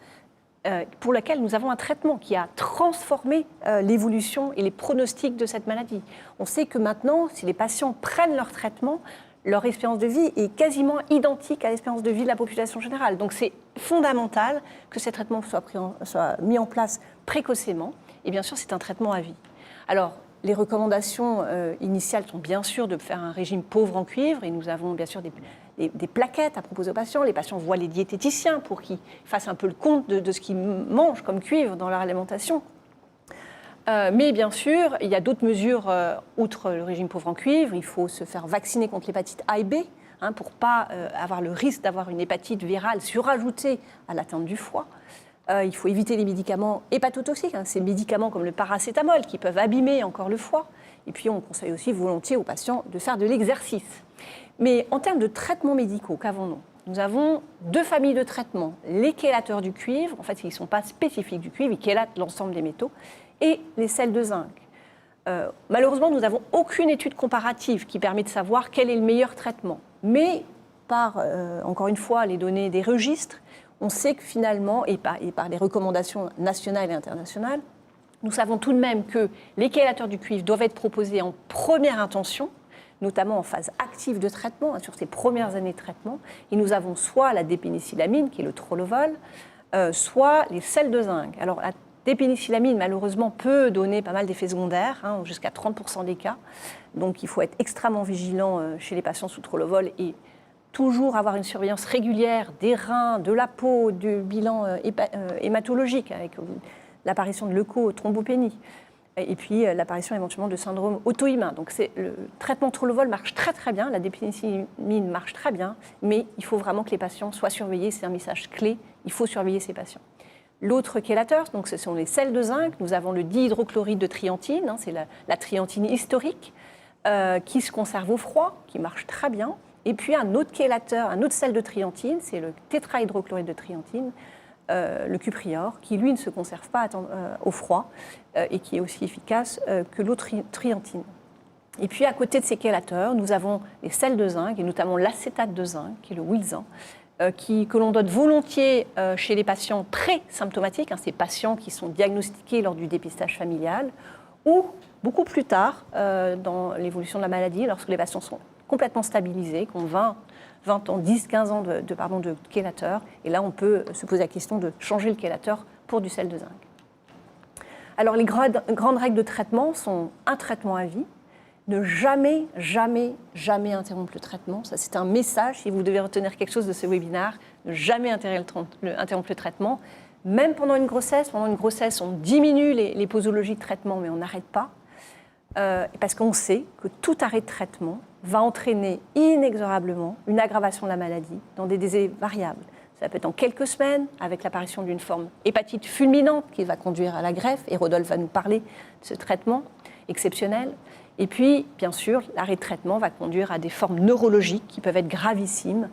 pour laquelle nous avons un traitement qui a transformé l'évolution et les pronostics de cette maladie. On sait que maintenant, si les patients prennent leur traitement, leur espérance de vie est quasiment identique à l'espérance de vie de la population générale. Donc c'est fondamental que ces traitements soient mis en place précocement. Et bien sûr, c'est un traitement à vie. Alors, les recommandations initiales sont bien sûr de faire un régime pauvre en cuivre, et nous avons bien sûr des plaquettes à proposer aux patients. Les patients voient les diététiciens pour qu'ils fassent un peu le compte de ce qu'ils mangent comme cuivre dans leur alimentation. Mais bien sûr, il y a d'autres mesures, outre le régime pauvre en cuivre. Il faut se faire vacciner contre l'hépatite A et B, pour ne pas avoir le risque d'avoir une hépatite virale surajoutée à l'atteinte du foie. Il faut éviter les médicaments hépatotoxiques, ces médicaments comme le paracétamol qui peuvent abîmer encore le foie. Et puis on conseille aussi volontiers aux patients de faire de l'exercice. Mais en termes de traitements médicaux, qu'avons-nous? Nous avons deux familles de traitements. Les chélateurs du cuivre, en fait ils ne sont pas spécifiques du cuivre, ils chélatent l'ensemble des métaux, et les sels de zinc. Malheureusement, nous n'avons aucune étude comparative qui permet de savoir quel est le meilleur traitement. Mais par, encore une fois, les données des registres, on sait que finalement, et par les recommandations nationales et internationales, nous savons tout de même que les chélateurs du cuivre doivent être proposés en première intention, notamment en phase active de traitement, sur ces premières années de traitement. Et nous avons soit la dépénicillamine, qui est le Trolovol, soit les sels de zinc. Alors, la dépénicillamine, malheureusement, peut donner pas mal d'effets secondaires, jusqu'à 30% des cas. Donc, il faut être extrêmement vigilant chez les patients sous Trolovol et toujours avoir une surveillance régulière des reins, de la peau, du bilan hématologique avec l'apparition de leucothrombopénie et puis l'apparition éventuellement de syndrome auto-immun. Donc le traitement Trolovol marche très très bien, la dépénicillamine marche très bien, mais il faut vraiment que les patients soient surveillés, c'est un message clé, il faut surveiller ces patients. L'autre chélateur, donc ce sont les sels de zinc, nous avons le dihydrochloride de triantine, c'est la triantine historique, qui se conserve au froid, qui marche très bien. Et puis un autre chélateur, un autre sel de triantine, c'est le tétrahydrochloride de triantine, le cuprior, qui lui ne se conserve pas au froid et qui est aussi efficace que l'autre triantine. Et puis à côté de ces chélateurs, nous avons les sels de zinc, et notamment l'acétate de zinc, qui est le Wilzan, que l'on donne volontiers chez les patients pré-symptomatiques, ces patients qui sont diagnostiqués lors du dépistage familial, ou beaucoup plus tard dans l'évolution de la maladie, lorsque les patients sont complètement stabilisés, qui ont 20 ans, 10, 15 ans de chélateur. Et là, on peut se poser la question de changer le chélateur pour du sel de zinc. Alors, les grandes règles de traitement sont un traitement à vie, ne jamais, jamais, jamais interrompre le traitement. Ça, c'est un message, si vous devez retenir quelque chose de ce webinaire, ne jamais interrompre le traitement. Même pendant une grossesse, on diminue les posologies de traitement, mais on n'arrête pas. Parce qu'on sait que tout arrêt de traitement va entraîner inexorablement une aggravation de la maladie dans des délais variables. Ça peut être en quelques semaines, avec l'apparition d'une forme hépatite fulminante qui va conduire à la greffe, et Rodolphe va nous parler de ce traitement exceptionnel. Et puis, bien sûr, l'arrêt de traitement va conduire à des formes neurologiques qui peuvent être gravissimes,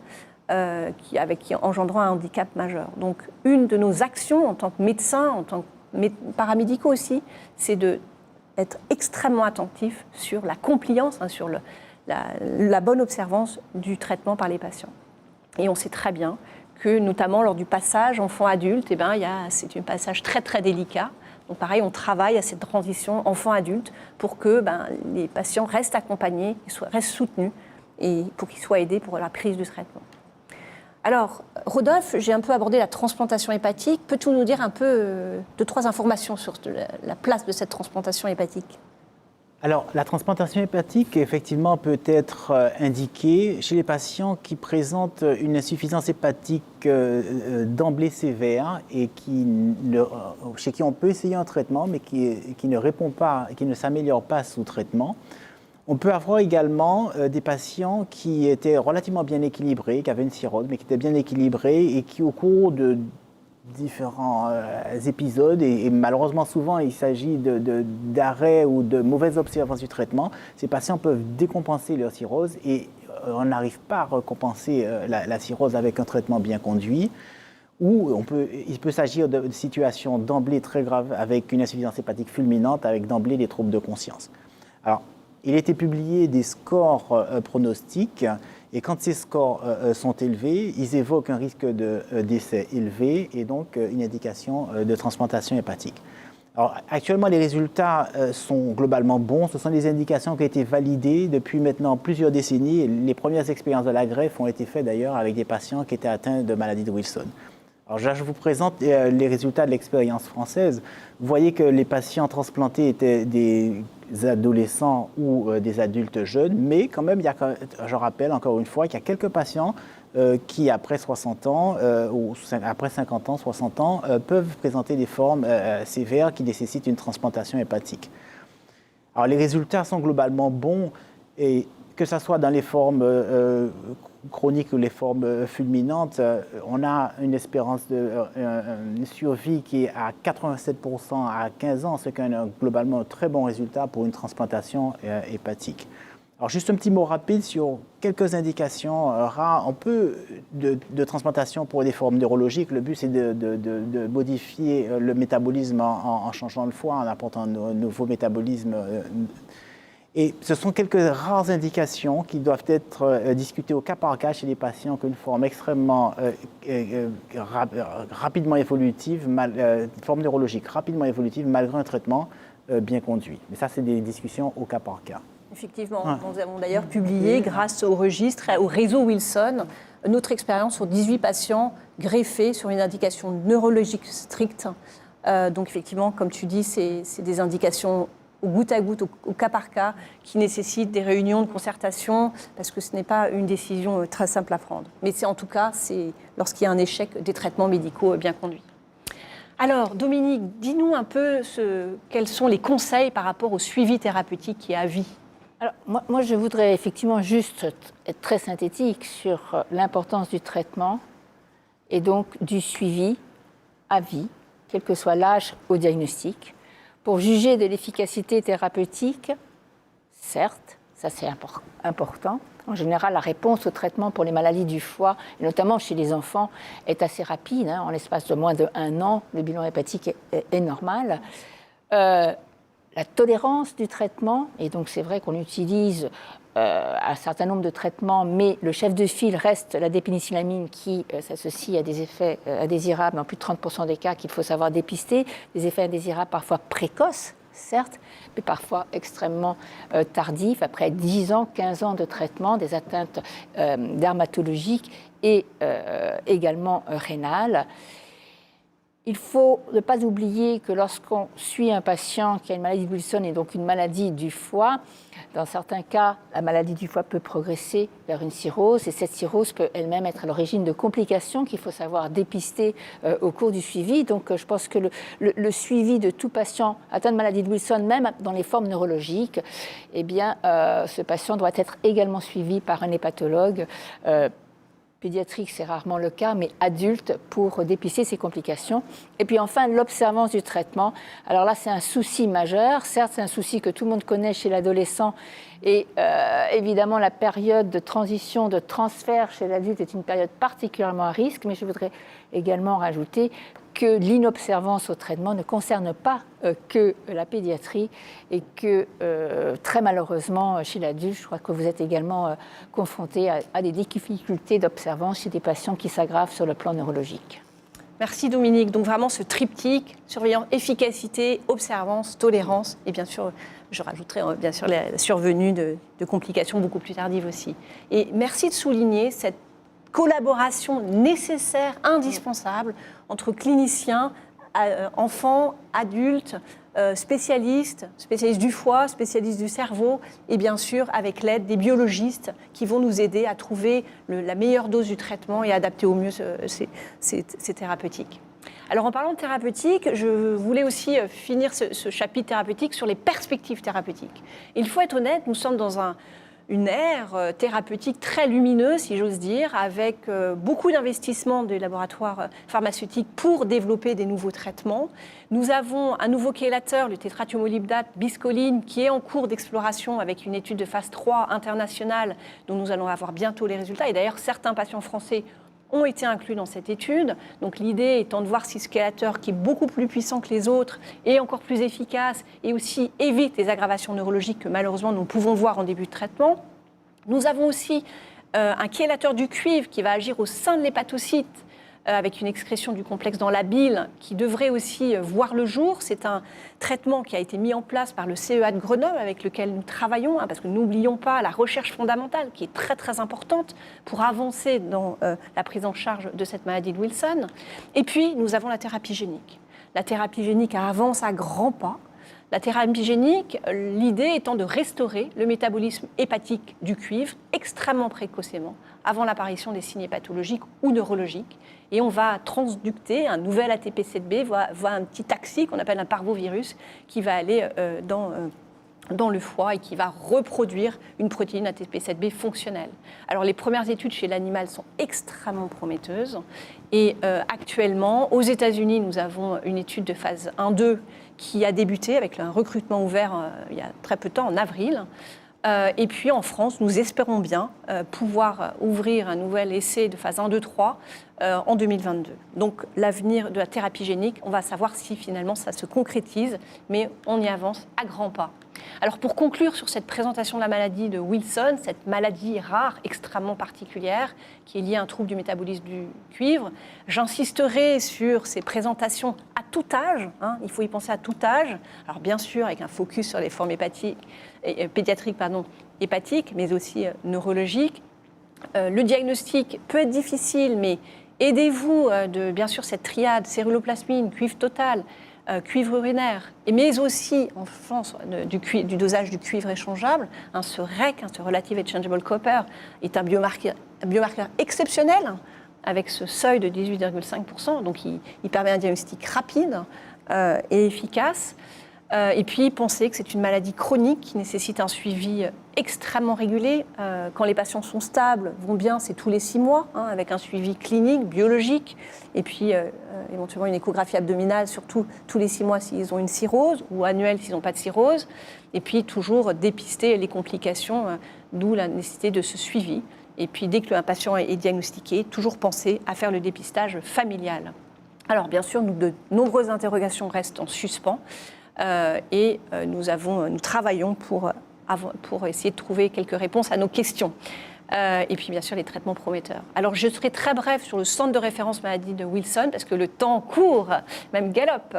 qui engendront un handicap majeur. Donc, une de nos actions en tant que médecins, en tant que paramédicaux aussi, c'est d'être extrêmement attentif sur la compliance, sur la bonne observance du traitement par les patients. Et on sait très bien que, notamment lors du passage enfant-adulte, c'est un passage très très délicat. Donc pareil, on travaille à cette transition enfant-adulte pour que les patients restent accompagnés, restent soutenus et pour qu'ils soient aidés pour la prise du traitement. Alors, Rodolphe, j'ai un peu abordé la transplantation hépatique. Peux-tu nous dire un peu 2-3 informations sur la place de cette transplantation hépatique ? Alors, la transplantation hépatique, effectivement, peut être indiquée chez les patients qui présentent une insuffisance hépatique d'emblée sévère et chez qui on peut essayer un traitement, mais qui ne répond pas, qui ne s'améliore pas sous traitement. On peut avoir également des patients qui étaient relativement bien équilibrés, qui avaient une cirrhose, mais qui étaient bien équilibrés et qui, au cours de différents épisodes, et malheureusement souvent il s'agit d'arrêt ou de mauvaise observance du traitement, ces patients peuvent décompenser leur cirrhose et on n'arrive pas à recompenser la cirrhose avec un traitement bien conduit. Ou il peut s'agir de situations d'emblée très graves avec une insuffisance hépatique fulminante, avec d'emblée des troubles de conscience. Alors, il a été publié des scores pronostiques, et quand ces scores sont élevés, ils évoquent un risque de décès élevé et donc une indication de transplantation hépatique. Alors, actuellement, les résultats sont globalement bons. Ce sont des indications qui ont été validées depuis maintenant plusieurs décennies. Et les premières expériences de la greffe ont été faites d'ailleurs avec des patients qui étaient atteints de maladie de Wilson. Alors là, je vous présente les résultats de l'expérience française. Vous voyez que les patients transplantés étaient des adolescents ou des adultes jeunes, mais quand même, je rappelle encore une fois qu'il y a quelques patients qui, après 60 ans, ou après 50 ans, 60 ans, peuvent présenter des formes sévères qui nécessitent une transplantation hépatique. Alors les résultats sont globalement bons, et que ce soit dans les formes chroniques ou les formes fulminantes, on a une espérance de survie qui est à 87% à 15 ans, ce qui est globalement un très bon résultat pour une transplantation hépatique. Alors juste un petit mot rapide sur quelques indications rares de transplantation pour des formes neurologiques. Le but, c'est de modifier le métabolisme en changeant le foie, en apportant un nouveau métabolisme. Et ce sont quelques rares indications qui doivent être discutées au cas par cas chez les patients qui ont une forme extrêmement rapidement évolutive, une forme neurologique rapidement évolutive malgré un traitement bien conduit. Mais ça, c'est des discussions au cas par cas. Effectivement, nous avons d'ailleurs publié, grâce au registre, au réseau Wilson, notre expérience sur 18 patients greffés sur une indication neurologique stricte. Donc effectivement, comme tu dis, c'est des indications au goutte à goutte, au cas par cas, qui nécessitent des réunions de concertation, parce que ce n'est pas une décision très simple à prendre. Mais c'est en tout cas, c'est lorsqu'il y a un échec des traitements médicaux bien conduits. Alors, Dominique, dis-nous un peu quels sont les conseils par rapport au suivi thérapeutique qui est à vie. Alors, moi, je voudrais effectivement juste être très synthétique sur l'importance du traitement et donc du suivi à vie, quel que soit l'âge au diagnostic. Pour juger de l'efficacité thérapeutique, certes, ça c'est important. En général, la réponse au traitement pour les maladies du foie, et notamment chez les enfants, est assez rapide. En l'espace de moins d'1 an, le bilan hépatique est normal. La tolérance du traitement, et donc c'est vrai qu'on utilise un certain nombre de traitements, mais le chef de file reste la dépénicillamine qui s'associe à des effets indésirables dans plus de 30% des cas qu'il faut savoir dépister, des effets indésirables parfois précoces, certes, mais parfois extrêmement tardifs, après 10 ans, 15 ans de traitement, des atteintes dermatologiques et également rénales. Il faut ne pas oublier que lorsqu'on suit un patient qui a une maladie de Wilson et donc une maladie du foie, dans certains cas, la maladie du foie peut progresser vers une cirrhose et cette cirrhose peut elle-même être à l'origine de complications qu'il faut savoir dépister au cours du suivi. Donc je pense que le suivi de tout patient atteint de maladie de Wilson, même dans les formes neurologiques, eh bien, ce patient doit être également suivi par un hépatologue. Pédiatrique, c'est rarement le cas, mais adulte pour dépister ces complications. Et puis enfin, l'observance du traitement. Alors là, c'est un souci majeur. Certes, c'est un souci que tout le monde connaît chez l'adolescent. Et évidemment, la période de transition, de transfert chez l'adulte est une période particulièrement à risque. Mais je voudrais également rajouter que l'inobservance au traitement ne concerne pas que la pédiatrie et que très malheureusement chez l'adulte, je crois que vous êtes également confrontés à des difficultés d'observance chez des patients qui s'aggravent sur le plan neurologique. Merci Dominique. Donc vraiment ce triptyque, surveillance, efficacité, observance, tolérance et bien sûr, je rajouterai bien sûr la survenue de complications beaucoup plus tardives aussi. Et merci de souligner cette collaboration nécessaire, indispensable entre cliniciens, enfants, adultes, spécialistes du foie, spécialistes du cerveau et bien sûr avec l'aide des biologistes qui vont nous aider à trouver la meilleure dose du traitement et adapter au mieux ces thérapeutiques. Alors en parlant de thérapeutique, je voulais aussi finir ce chapitre thérapeutique sur les perspectives thérapeutiques. Il faut être honnête, nous sommes dans une ère thérapeutique très lumineuse, si j'ose dire, avec beaucoup d'investissements des laboratoires pharmaceutiques pour développer des nouveaux traitements. Nous avons un nouveau chélateur, le tétrathiomolybdate biscoline, qui est en cours d'exploration avec une étude de phase 3 internationale dont nous allons avoir bientôt les résultats. Et d'ailleurs, certains patients français ont été inclus dans cette étude. Donc l'idée étant de voir si ce chélateur, qui est beaucoup plus puissant que les autres, est encore plus efficace et aussi évite les aggravations neurologiques que malheureusement nous pouvons voir en début de traitement. Nous avons aussi un chélateur du cuivre qui va agir au sein de l'hépatocyte avec une excrétion du complexe dans la bile qui devrait aussi voir le jour. C'est un traitement qui a été mis en place par le CEA de Grenoble avec lequel nous travaillons, parce que n'oublions pas la recherche fondamentale qui est très très importante pour avancer dans la prise en charge de cette maladie de Wilson. Et puis nous avons la thérapie génique. La thérapie génique avance à grands pas. La thérapie génique, l'idée étant de restaurer le métabolisme hépatique du cuivre extrêmement précocement, avant l'apparition des signes pathologiques ou neurologiques. Et on va transducter un nouvel ATP7B, voire un petit taxi qu'on appelle un parvovirus, qui va aller dans le foie et qui va reproduire une protéine ATP7B fonctionnelle. Alors les premières études chez l'animal sont extrêmement prometteuses. Et actuellement, aux États-Unis, nous avons une étude de phase 1-2 qui a débuté avec un recrutement ouvert il y a très peu de temps, en avril. Et puis en France, nous espérons bien pouvoir ouvrir un nouvel essai de phase 1, 2, 3 en 2022. Donc l'avenir de la thérapie génique, on va savoir si finalement ça se concrétise, mais on y avance à grands pas. Alors pour conclure sur cette présentation de la maladie de Wilson, cette maladie rare, extrêmement particulière, qui est liée à un trouble du métabolisme du cuivre, j'insisterai sur ces présentations à tout âge, il faut y penser à tout âge, alors bien sûr avec un focus sur les formes pédiatriques, hépatiques, mais aussi neurologiques. Le diagnostic peut être difficile, mais aidez-vous de, bien sûr, cette triade céruloplasmine, cuivre total, cuivre urinaire, mais aussi en France du dosage du cuivre échangeable. Ce REC, ce Relative Exchangeable Copper, est un biomarqueur exceptionnel avec ce seuil de 18,5%, donc il permet un diagnostic rapide et efficace. Et puis penser que c'est une maladie chronique qui nécessite un suivi extrêmement régulier. Quand les patients sont stables, vont bien, c'est tous les 6 mois, avec un suivi clinique, biologique, et puis éventuellement une échographie abdominale, surtout tous les 6 mois s'ils ont une cirrhose, ou annuelle s'ils n'ont pas de cirrhose, et puis toujours dépister les complications, d'où la nécessité de ce suivi. Et puis dès qu'un patient est diagnostiqué, toujours penser à faire le dépistage familial. Alors bien sûr, de nombreuses interrogations restent en suspens. Et nous travaillons pour essayer de trouver quelques réponses à nos questions. Et puis, bien sûr, les traitements prometteurs. Alors, je serai très brève sur le centre de référence maladie de Wilson, parce que le temps court, même galope.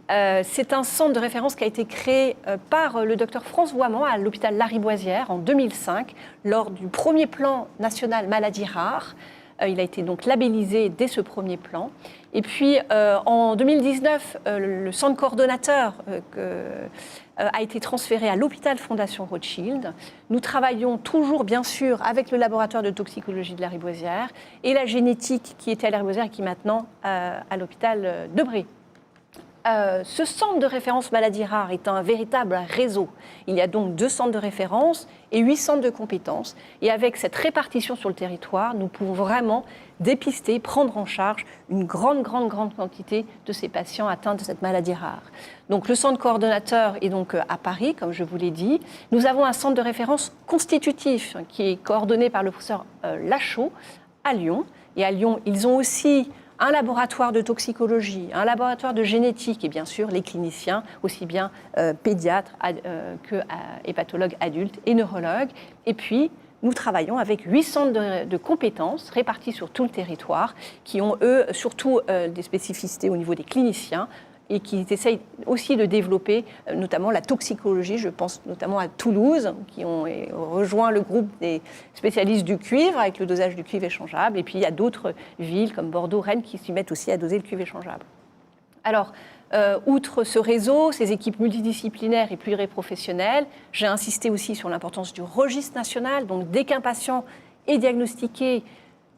C'est un centre de référence qui a été créé par le docteur François Voimant à l'hôpital Lariboisière en 2005, lors du premier plan national maladies rares. Il a été donc labellisé dès ce premier plan. Et puis, en 2019, le centre coordonnateur a été transféré à l'hôpital Fondation Rothschild. Nous travaillons toujours, bien sûr, avec le laboratoire de toxicologie de Lariboisière et la génétique qui était à Lariboisière et qui est maintenant à l'hôpital de Brie. Ce centre de référence maladies rares est un véritable réseau. Il y a donc 2 centres de référence et 8 centres de compétences. Et avec cette répartition sur le territoire, nous pouvons vraiment dépister, prendre en charge une grande quantité de ces patients atteints de cette maladie rare. Donc le centre coordonnateur est donc à Paris, comme je vous l'ai dit. Nous avons un centre de référence constitutif qui est coordonné par le professeur Lachaud à Lyon. Et à Lyon, ils ont aussi un laboratoire de toxicologie, un laboratoire de génétique et bien sûr les cliniciens, aussi bien pédiatres que hépatologues adultes et neurologues. Et puis, nous travaillons avec 8 centres de compétences répartis sur tout le territoire qui ont, eux, surtout des spécificités au niveau des cliniciens et qui essayent aussi de développer notamment la toxicologie. Je pense notamment à Toulouse, qui ont rejoint le groupe des spécialistes du cuivre avec le dosage du cuivre échangeable. Et puis il y a d'autres villes comme Bordeaux, Rennes qui s'y mettent aussi à doser le cuivre échangeable. Alors, outre ce réseau, ces équipes multidisciplinaires et pluriprofessionnelles, j'ai insisté aussi sur l'importance du registre national. Donc dès qu'un patient est diagnostiqué,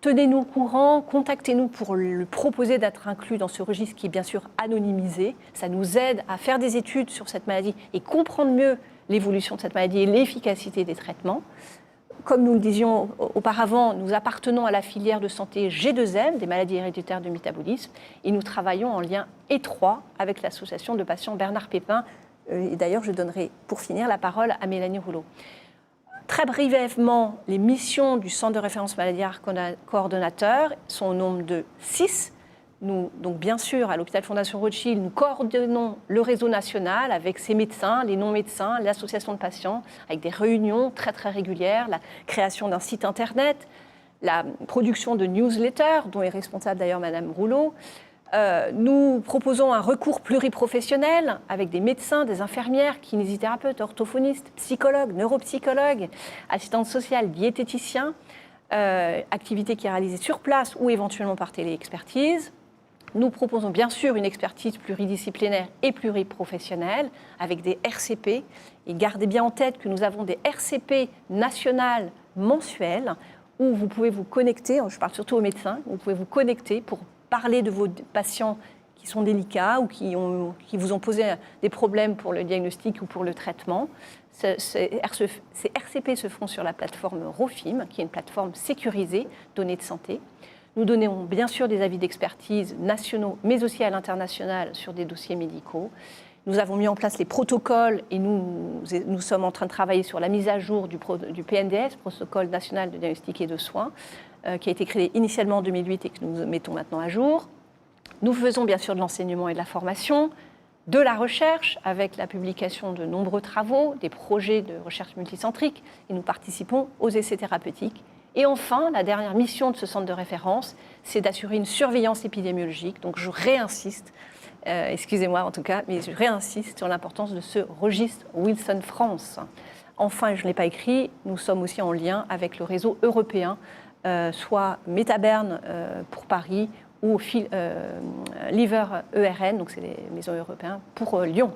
tenez-nous au courant, contactez-nous pour le proposer d'être inclus dans ce registre qui est bien sûr anonymisé. Ça nous aide à faire des études sur cette maladie et comprendre mieux l'évolution de cette maladie et l'efficacité des traitements. Comme nous le disions auparavant, nous appartenons à la filière de santé G2M, des maladies héréditaires du métabolisme, et nous travaillons en lien étroit avec l'association de patients Bernard Pépin. Et d'ailleurs, je donnerai pour finir la parole à Mélanie Rouleau. Très brièvement, les missions du Centre de référence maladie coordonnateur sont au nombre de 6. Nous, donc bien sûr, à l'hôpital Fondation Rothschild, nous coordonnons le réseau national avec ses médecins, les non-médecins, l'association de patients, avec des réunions très très régulières, la création d'un site internet, la production de newsletters, dont est responsable d'ailleurs Madame Rouleau. Nous proposons un recours pluriprofessionnel avec des médecins, des infirmières, kinésithérapeutes, orthophonistes, psychologues, neuropsychologues, assistantes sociales, diététiciens, activité qui est réalisée sur place ou éventuellement par téléexpertise. Nous proposons bien sûr une expertise pluridisciplinaire et pluriprofessionnelle avec des RCP. Et gardez bien en tête que nous avons des RCP nationales mensuelles où vous pouvez vous connecter, je parle surtout aux médecins, vous pouvez vous connecter pour parler de vos patients qui sont délicats ou qui vous ont posé des problèmes pour le diagnostic ou pour le traitement. Ces RCP se font sur la plateforme Rofim, qui est une plateforme sécurisée, données de santé. Nous donnons bien sûr des avis d'expertise nationaux, mais aussi à l'international sur des dossiers médicaux. Nous avons mis en place les protocoles et nous sommes en train de travailler sur la mise à jour du PNDS, Protocole national de diagnostic et de soins, qui a été créé initialement en 2008 et que nous mettons maintenant à jour. Nous faisons bien sûr de l'enseignement et de la formation, de la recherche avec la publication de nombreux travaux, des projets de recherche multicentrique, et nous participons aux essais thérapeutiques. Et enfin, la dernière mission de ce centre de référence, c'est d'assurer une surveillance épidémiologique. Donc je réinsiste, excusez-moi en tout cas, mais je réinsiste sur l'importance de ce registre Wilson France. Enfin, je ne l'ai pas écrit, nous sommes aussi en lien avec le réseau européen, soit Métaberne pour Paris ou Liver ERN, donc c'est les maisons européennes, pour Lyon.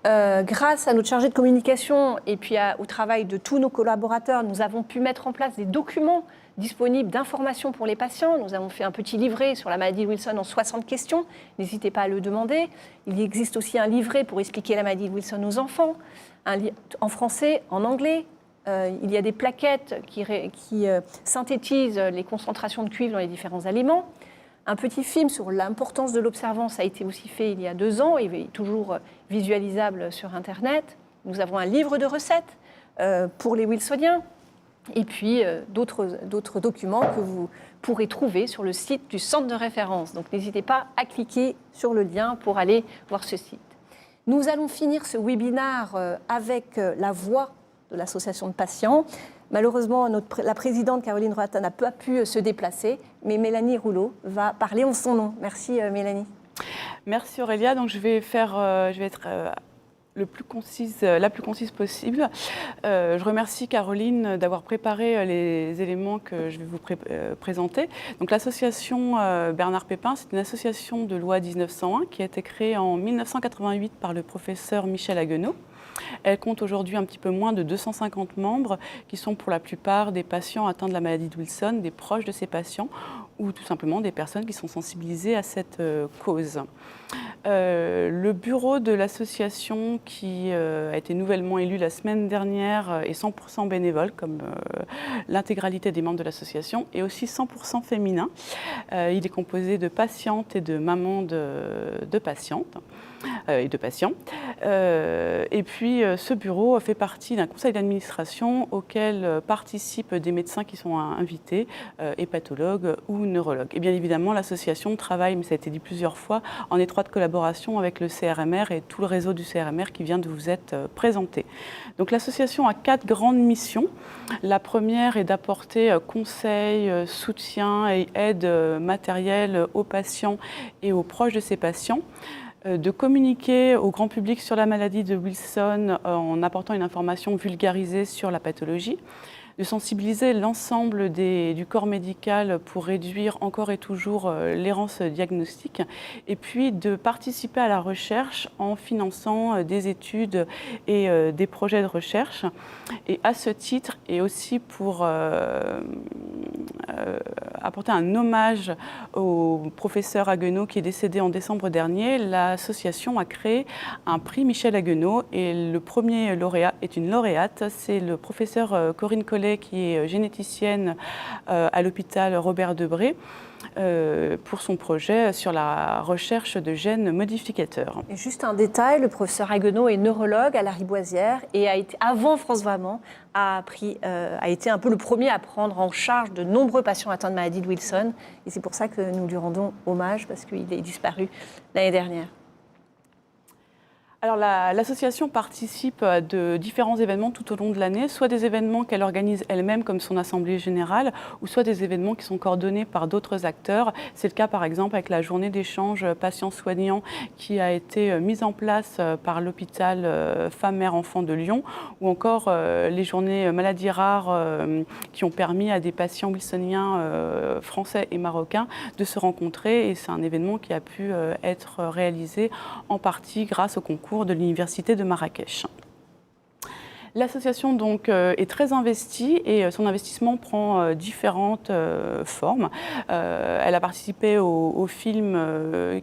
Grâce à notre chargé de communication et puis au travail de tous nos collaborateurs, nous avons pu mettre en place des documents disponibles d'informations pour les patients. Nous avons fait un petit livret sur la maladie de Wilson en 60 questions. N'hésitez pas à le demander. Il existe aussi un livret pour expliquer la maladie de Wilson aux enfants, en français, en anglais. Il y a des plaquettes qui synthétisent les concentrations de cuivre dans les différents aliments. Un petit film sur l'importance de l'observance a été aussi fait il y a 2 ans et est toujours visualisable sur Internet. Nous avons un livre de recettes pour les Wilsoniens et puis d'autres documents que vous pourrez trouver sur le site du centre de référence. Donc n'hésitez pas à cliquer sur le lien pour aller voir ce site. Nous allons finir ce webinaire avec la voix de l'association de patients. Malheureusement, la présidente Caroline Roata n'a pas pu se déplacer, mais Mélanie Rouleau va parler en son nom. Merci Mélanie. Merci Aurélia. Donc je vais être la plus concise possible. Je remercie Caroline d'avoir préparé les éléments que je vais vous présenter. Donc l'association Bernard Pépin, c'est une association de loi 1901 qui a été créée en 1988 par le professeur Michel Haguenau. Elle compte aujourd'hui un petit peu moins de 250 membres qui sont pour la plupart des patients atteints de la maladie de Wilson, des proches de ces patients ou tout simplement des personnes qui sont sensibilisées à cette cause. Le bureau de l'association qui a été nouvellement élu la semaine dernière est 100% bénévole, comme l'intégralité des membres de l'association, et aussi 100% féminin. Il est composé de patientes et de mamans de patientes et de patients. Et puis ce bureau fait partie d'un conseil d'administration auquel participent des médecins qui sont invités, hépatologues ou neurologues. Et bien évidemment, l'association travaille, mais ça a été dit plusieurs fois, en étroite collaboration avec le CRMR et tout le réseau du CRMR qui vient de vous être présenté. Donc l'association a 4 grandes missions. La première est d'apporter conseil, soutien et aide matérielle aux patients et aux proches de ces patients, de communiquer au grand public sur la maladie de Wilson en apportant une information vulgarisée sur la pathologie, de sensibiliser l'ensemble du corps médical pour réduire encore et toujours l'errance diagnostique, et puis de participer à la recherche en finançant des études et des projets de recherche. Et à ce titre, et aussi pour apporter un hommage au professeur Haguenau qui est décédé en décembre dernier, l'association a créé un prix Michel Haguenau, et le premier lauréat est une lauréate, c'est le professeur Corinne Collet, qui est généticienne à l'hôpital Robert Debré, pour son projet sur la recherche de gènes modificateurs. Et juste un détail, le professeur Haguenau est neurologue à Lariboisière et a été, avant France Vraiment, a été un peu le premier à prendre en charge de nombreux patients atteints de maladie de Wilson. Et c'est pour ça que nous lui rendons hommage, parce qu'il est disparu l'année dernière. Alors l'association participe à de différents événements tout au long de l'année, soit des événements qu'elle organise elle-même comme son assemblée générale, ou soit des événements qui sont coordonnés par d'autres acteurs. C'est le cas par exemple avec la journée d'échange patients-soignants qui a été mise en place par l'hôpital Femmes-Mères-Enfants de Lyon, ou encore les journées maladies rares qui ont permis à des patients wilsoniens français et marocains de se rencontrer, et c'est un événement qui a pu être réalisé en partie grâce au concours de l'Université de Marrakech. L'association donc est très investie, et son investissement prend différentes formes. Elle a participé au film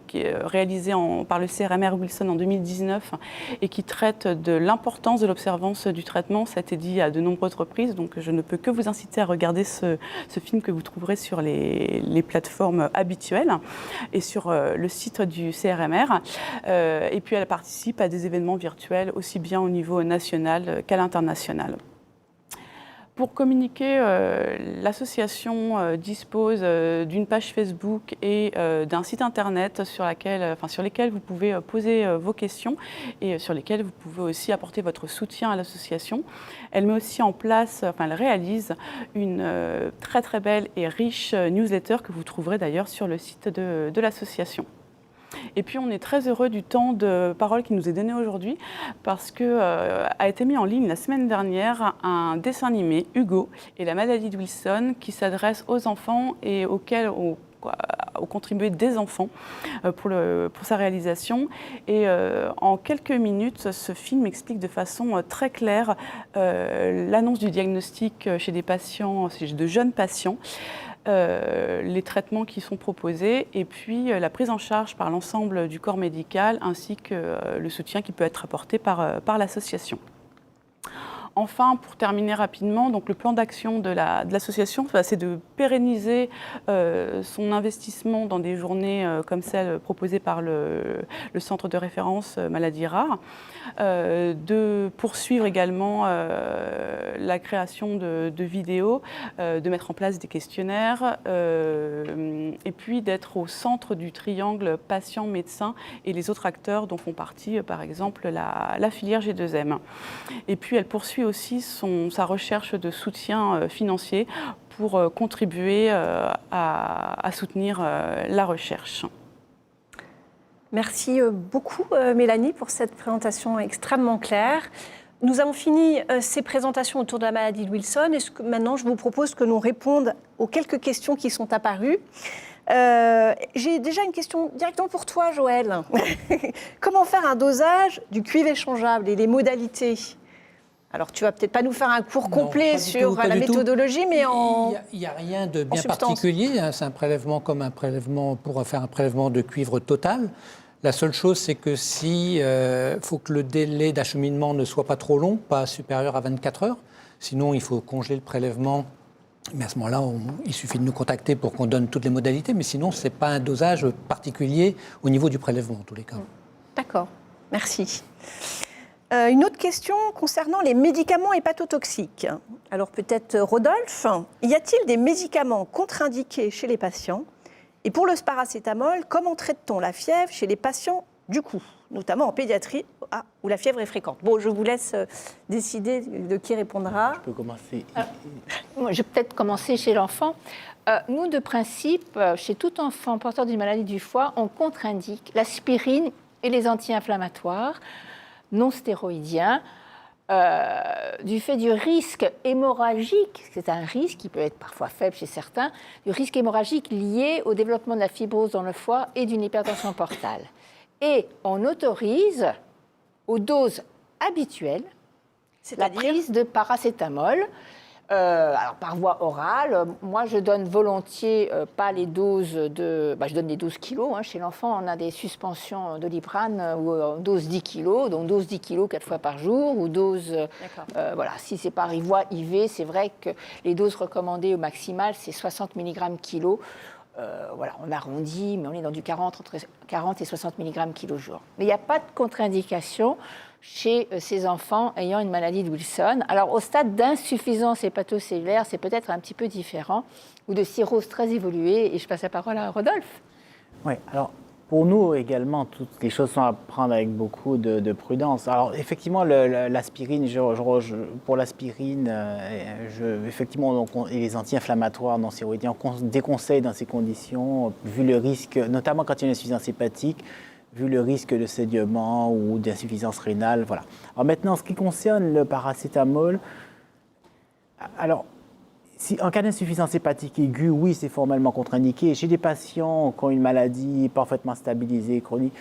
qui est réalisé par le CRMR Wilson en 2019 et qui traite de l'importance de l'observance du traitement. Ça a été dit à de nombreuses reprises, donc je ne peux que vous inciter à regarder ce film que vous trouverez sur les plateformes habituelles et sur le site du CRMR. Et puis elle participe à des événements virtuels aussi bien au niveau national qu'à l'international. Pour communiquer, l'association dispose d'une page Facebook et d'un site internet sur lesquels vous pouvez poser vos questions et sur lesquels vous pouvez aussi apporter votre soutien à l'association. Elle met aussi en place, elle réalise une très très belle et riche newsletter que vous trouverez d'ailleurs sur le site de l'association. Et puis on est très heureux du temps de parole qui nous est donné aujourd'hui, parce que a été mis en ligne la semaine dernière un dessin animé, Hugo et la maladie de Wilson, qui s'adresse aux enfants et auxquels ont contribué des enfants pour sa réalisation. Et en quelques minutes, ce film explique de façon très claire l'annonce du diagnostic chez des patients, chez de jeunes patients, les traitements qui sont proposés, et puis la prise en charge par l'ensemble du corps médical, ainsi que le soutien qui peut être apporté par l'association. Enfin, pour terminer rapidement, donc le plan d'action de l'association, c'est de pérenniser son investissement dans des journées comme celle proposée par le Centre de référence maladies rares, de poursuivre également la création de vidéos, de mettre en place des questionnaires, et puis d'être au centre du triangle patient-médecin et les autres acteurs dont font partie, par exemple, la filière G2M. Et puis elle poursuit aussi sa recherche de soutien financier pour contribuer à soutenir la recherche. Merci beaucoup Mélanie pour cette présentation extrêmement claire. Nous avons fini ces présentations autour de la maladie de Wilson, et maintenant je vous propose que l'on réponde aux quelques questions qui sont apparues. J'ai déjà une question directement pour toi, Joël. Comment faire un dosage du cuivre échangeable et les modalités ? Alors, tu vas peut-être pas nous faire un cours complet sur la méthodologie, mais il n'y a rien de bien particulier. C'est un prélèvement comme un prélèvement pour faire un prélèvement de cuivre total. La seule chose, c'est que faut que le délai d'acheminement ne soit pas trop long, pas supérieur à 24 heures. Sinon, il faut congeler le prélèvement. Mais à ce moment-là, il suffit de nous contacter pour qu'on donne toutes les modalités. Mais sinon, ce n'est pas un dosage particulier au niveau du prélèvement, en tous les cas. D'accord, merci. Une autre question concernant les médicaments hépatotoxiques. Alors peut-être Rodolphe, y a-t-il des médicaments contre-indiqués chez les patients ? Et pour le paracétamol, comment traite-t-on la fièvre chez les patients du coup, notamment en pédiatrie où la fièvre est fréquente ? Bon, je vous laisse décider de qui répondra. Je peux commencer. Je vais peut-être commencer chez l'enfant. Nous, de principe, chez tout enfant porteur d'une maladie du foie, on contre-indique l'aspirine et les anti-inflammatoires non stéroïdiens du fait du risque hémorragique, c'est un risque qui peut être parfois faible chez certains, du risque hémorragique lié au développement de la fibrose dans le foie et d'une hypertension portale. Et on autorise aux doses habituelles la prise de paracétamol. Alors par voie orale, moi je donne volontiers pas les doses je donne les 12 kilos. Chez l'enfant, on a des suspensions Doliprane ou dose 10 kilos, donc dose 10 kilos 4 fois par jour, ou dose, si c'est par voie IV, c'est vrai que les doses recommandées au maximal, c'est 60 mg kilo. On arrondit, mais on est dans du 40, entre 40 et 60 mg kilo jour. Mais il n'y a pas de contre-indication chez ces enfants ayant une maladie de Wilson. Alors, au stade d'insuffisance hépatocellulaire, c'est peut-être un petit peu différent, ou de cirrhose très évoluée. Et je passe la parole à Rodolphe. Oui, alors pour nous également, toutes les choses sont à prendre avec beaucoup de prudence. Alors effectivement, l'aspirine, pour l'aspirine, effectivement, et les anti-inflammatoires non stéroïdiens, on déconseille dans ces conditions, vu le risque, notamment quand il y a une insuffisance hépatique, vu le risque de saignement ou d'insuffisance rénale. Voilà. Alors maintenant, en ce qui concerne le paracétamol, alors, en cas d'insuffisance hépatique aiguë, oui, c'est formellement contre-indiqué. Chez des patients qui ont une maladie parfaitement stabilisée, chronique,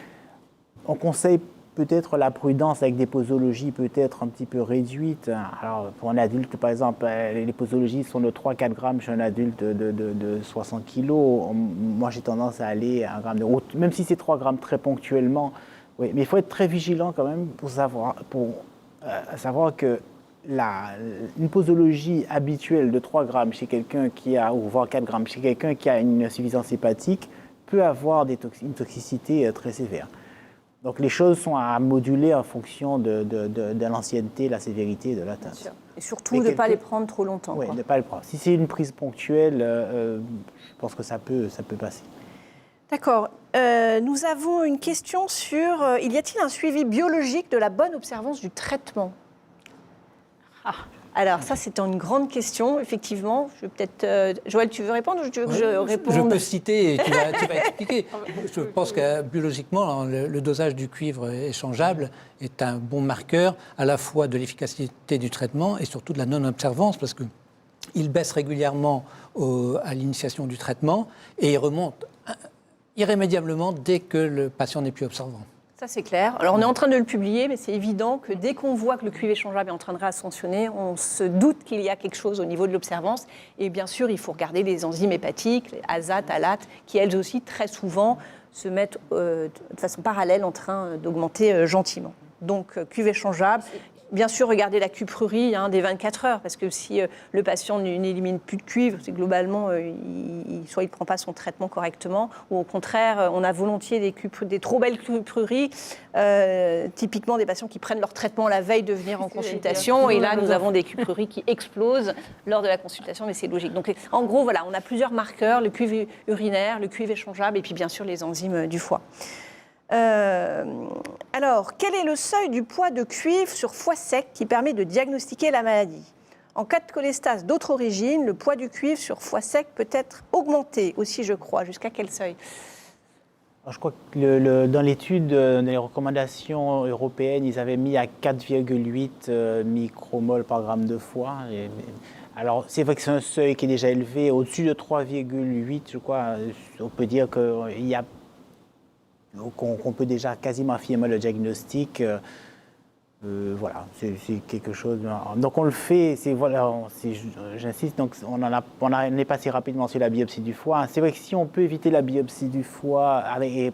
on conseille peut-être la prudence avec des posologies peut-être un petit peu réduites. Alors, pour un adulte, par exemple, les posologies sont de 3-4 grammes chez un adulte de 60 kg. Moi, j'ai tendance à aller à 1 gramme de route, même si c'est 3 grammes très ponctuellement. Oui, mais il faut être très vigilant quand même pour savoir que une posologie habituelle de 3 grammes chez quelqu'un ou voire 4 grammes chez quelqu'un qui a une insuffisance hépatique peut avoir une toxicité très sévère. Donc les choses sont à moduler en fonction de l'ancienneté, la sévérité de l'atteinte. Et surtout de ne pas les prendre trop longtemps. Oui, de ne pas les prendre. Si c'est une prise ponctuelle, je pense que ça peut passer. D'accord. Nous avons une question sur y a-t-il un suivi biologique de la bonne observance du traitement ? Alors ça, c'est une grande question, effectivement. Je vais peut-être... Joël, tu veux répondre ou tu veux que je réponde ? Je peux citer et tu vas expliquer. Je pense que biologiquement, le dosage du cuivre échangeable est un bon marqueur à la fois de l'efficacité du traitement et surtout de la non-observance, parce qu'il baisse régulièrement à l'initiation du traitement et il remonte irrémédiablement dès que le patient n'est plus observant. Ça, c'est clair. Alors, on est en train de le publier, mais c'est évident que dès qu'on voit que le cuivre échangeable est en train de réascensionner, on se doute qu'il y a quelque chose au niveau de l'observance. Et bien sûr, il faut regarder les enzymes hépatiques, les ASAT, ALAT, qui elles aussi, très souvent, se mettent de façon parallèle en train d'augmenter gentiment. Donc, cuivre échangeable. Bien sûr, regardez la cuprurie des 24 heures, parce que si le patient n'élimine plus de cuivre, c'est globalement, soit il ne prend pas son traitement correctement, ou au contraire, on a volontiers des trop belles cupruries, typiquement des patients qui prennent leur traitement la veille de venir en consultation, et là, nous avons des cupruries qui explosent lors de la consultation, mais c'est logique. Donc, en gros, voilà, on a plusieurs marqueurs, le cuivre urinaire, le cuivre échangeable, et puis bien sûr les enzymes du foie. Alors, quel est le seuil du poids de cuivre sur foie sec qui permet de diagnostiquer la maladie ? En cas de cholestase d'autre origine, le poids du cuivre sur foie sec peut être augmenté aussi, je crois. Jusqu'à quel seuil ? Alors, je crois que dans l'étude, dans les recommandations européennes, ils avaient mis à 4,8 micromoles par gramme de foie. Alors, c'est vrai que c'est un seuil qui est déjà élevé. Au-dessus de 3,8, je crois, on peut dire qu'il y a qu'on peut déjà quasiment affirmer le diagnostic. Voilà, c'est quelque chose. Donc on le fait, j'insiste, donc on est passé rapidement sur la biopsie du foie. C'est vrai que si on peut éviter la biopsie du foie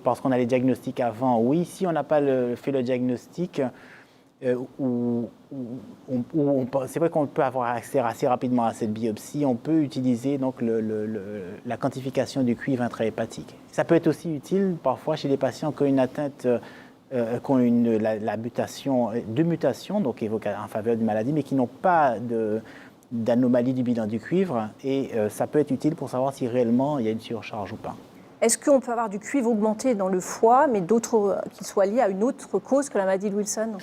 parce qu'on a les diagnostics avant, oui. Si on n'a pas fait le diagnostic, c'est vrai qu'on peut avoir accès assez rapidement à cette biopsie. On peut utiliser donc la quantification du cuivre intrahépatique. Ça peut être aussi utile parfois chez les patients qui ont une atteinte, qui ont deux mutations, donc évoquées en faveur d'une maladie, mais qui n'ont pas d'anomalie du bilan du cuivre. Et ça peut être utile pour savoir si réellement il y a une surcharge ou pas. Est-ce qu'on peut avoir du cuivre augmenté dans le foie, mais qui soit lié à une autre cause que la maladie de Wilson ?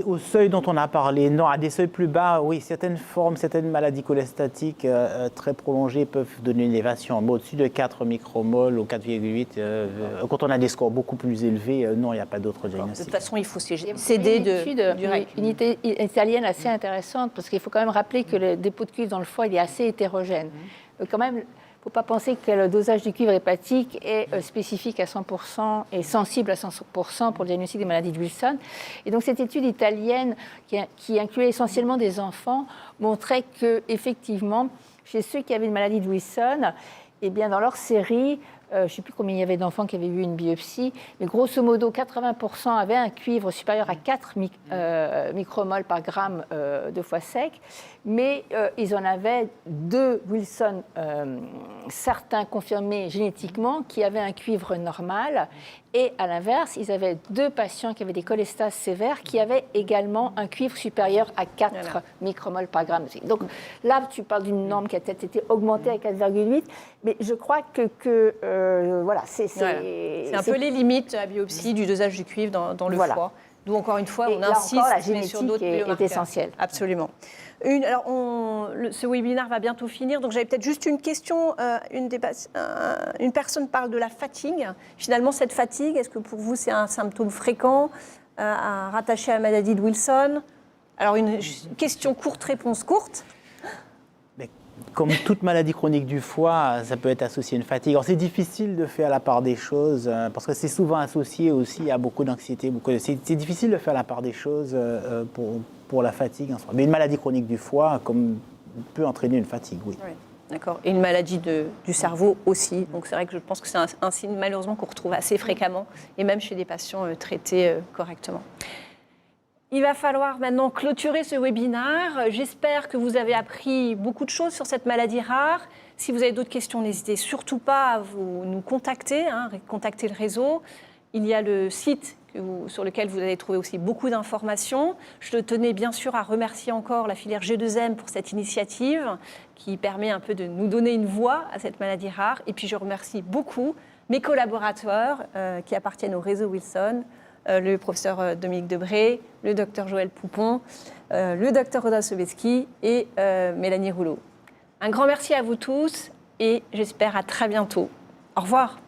Au seuil dont on a parlé, non, à des seuils plus bas, oui, certaines formes, certaines maladies cholestatiques très prolongées peuvent donner une élévation. Mais au-dessus de 4 micromoles ou 4,8, quand on a des scores beaucoup plus élevés, non, il n'y a pas d'autre De diagnostic. toute façon, il faut Il y céder a une étude, du REC. une unité italienne assez intéressante, parce qu'il faut quand même rappeler que le dépôt de cuivre dans le foie, il est assez hétérogène. Quand même, il ne faut pas penser que le dosage du cuivre hépatique est spécifique à 100% et sensible à 100% pour le diagnostic des maladies de Wilson. Et donc cette étude italienne, qui incluait essentiellement des enfants, montrait qu'effectivement, chez ceux qui avaient une maladie de Wilson, eh bien, dans leur série, je ne sais plus combien il y avait d'enfants qui avaient eu une biopsie, mais grosso modo, 80% avaient un cuivre supérieur à 4 micromoles par gramme de foie sec, mais ils en avaient 2 Wilson, certains confirmés génétiquement, qui avaient un cuivre normal, et à l'inverse, ils avaient 2 patients qui avaient des cholestases sévères, qui avaient également un cuivre supérieur à 4 micromoles par gramme. Donc là, tu parles d'une norme qui a peut-être été augmentée à 4,8, mais je crois que voilà, c'est un peu les limites à biopsie du dosage du cuivre dans le foie. D'où, encore une fois, on insiste encore, la mais sur d'autres génétique est biomarqueurs. essentielle. Absolument. Ce webinaire va bientôt finir, donc j'avais peut-être juste une question. Une personne parle de la fatigue. Finalement, cette fatigue, est-ce que pour vous, c'est un symptôme fréquent rattaché à la maladie de Wilson? Alors, une question courte, réponse courte. Comme toute maladie chronique du foie, ça peut être associé à une fatigue. Alors, c'est difficile de faire la part des choses parce que c'est souvent associé aussi à beaucoup d'anxiété. C'est difficile de faire la part des choses pour la fatigue en soi. Mais une maladie chronique du foie peut entraîner une fatigue, oui. D'accord. Et une maladie du cerveau aussi. Donc c'est vrai que je pense que c'est un signe malheureusement qu'on retrouve assez fréquemment et même chez des patients traités correctement. Il va falloir maintenant clôturer ce webinaire. J'espère que vous avez appris beaucoup de choses sur cette maladie rare. Si vous avez d'autres questions, n'hésitez surtout pas à nous contacter, contacter le réseau. Il y a le site sur lequel vous allez trouver aussi beaucoup d'informations. Je tenais bien sûr à remercier encore la filière G2M pour cette initiative qui permet un peu de nous donner une voix à cette maladie rare. Et puis je remercie beaucoup mes collaborateurs qui appartiennent au réseau Wilson, le professeur Dominique Debré, le docteur Joël Poupon, le docteur Rodolphe Sobeski et Mélanie Rouleau. Un grand merci à vous tous et j'espère à très bientôt. Au revoir.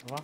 Au revoir.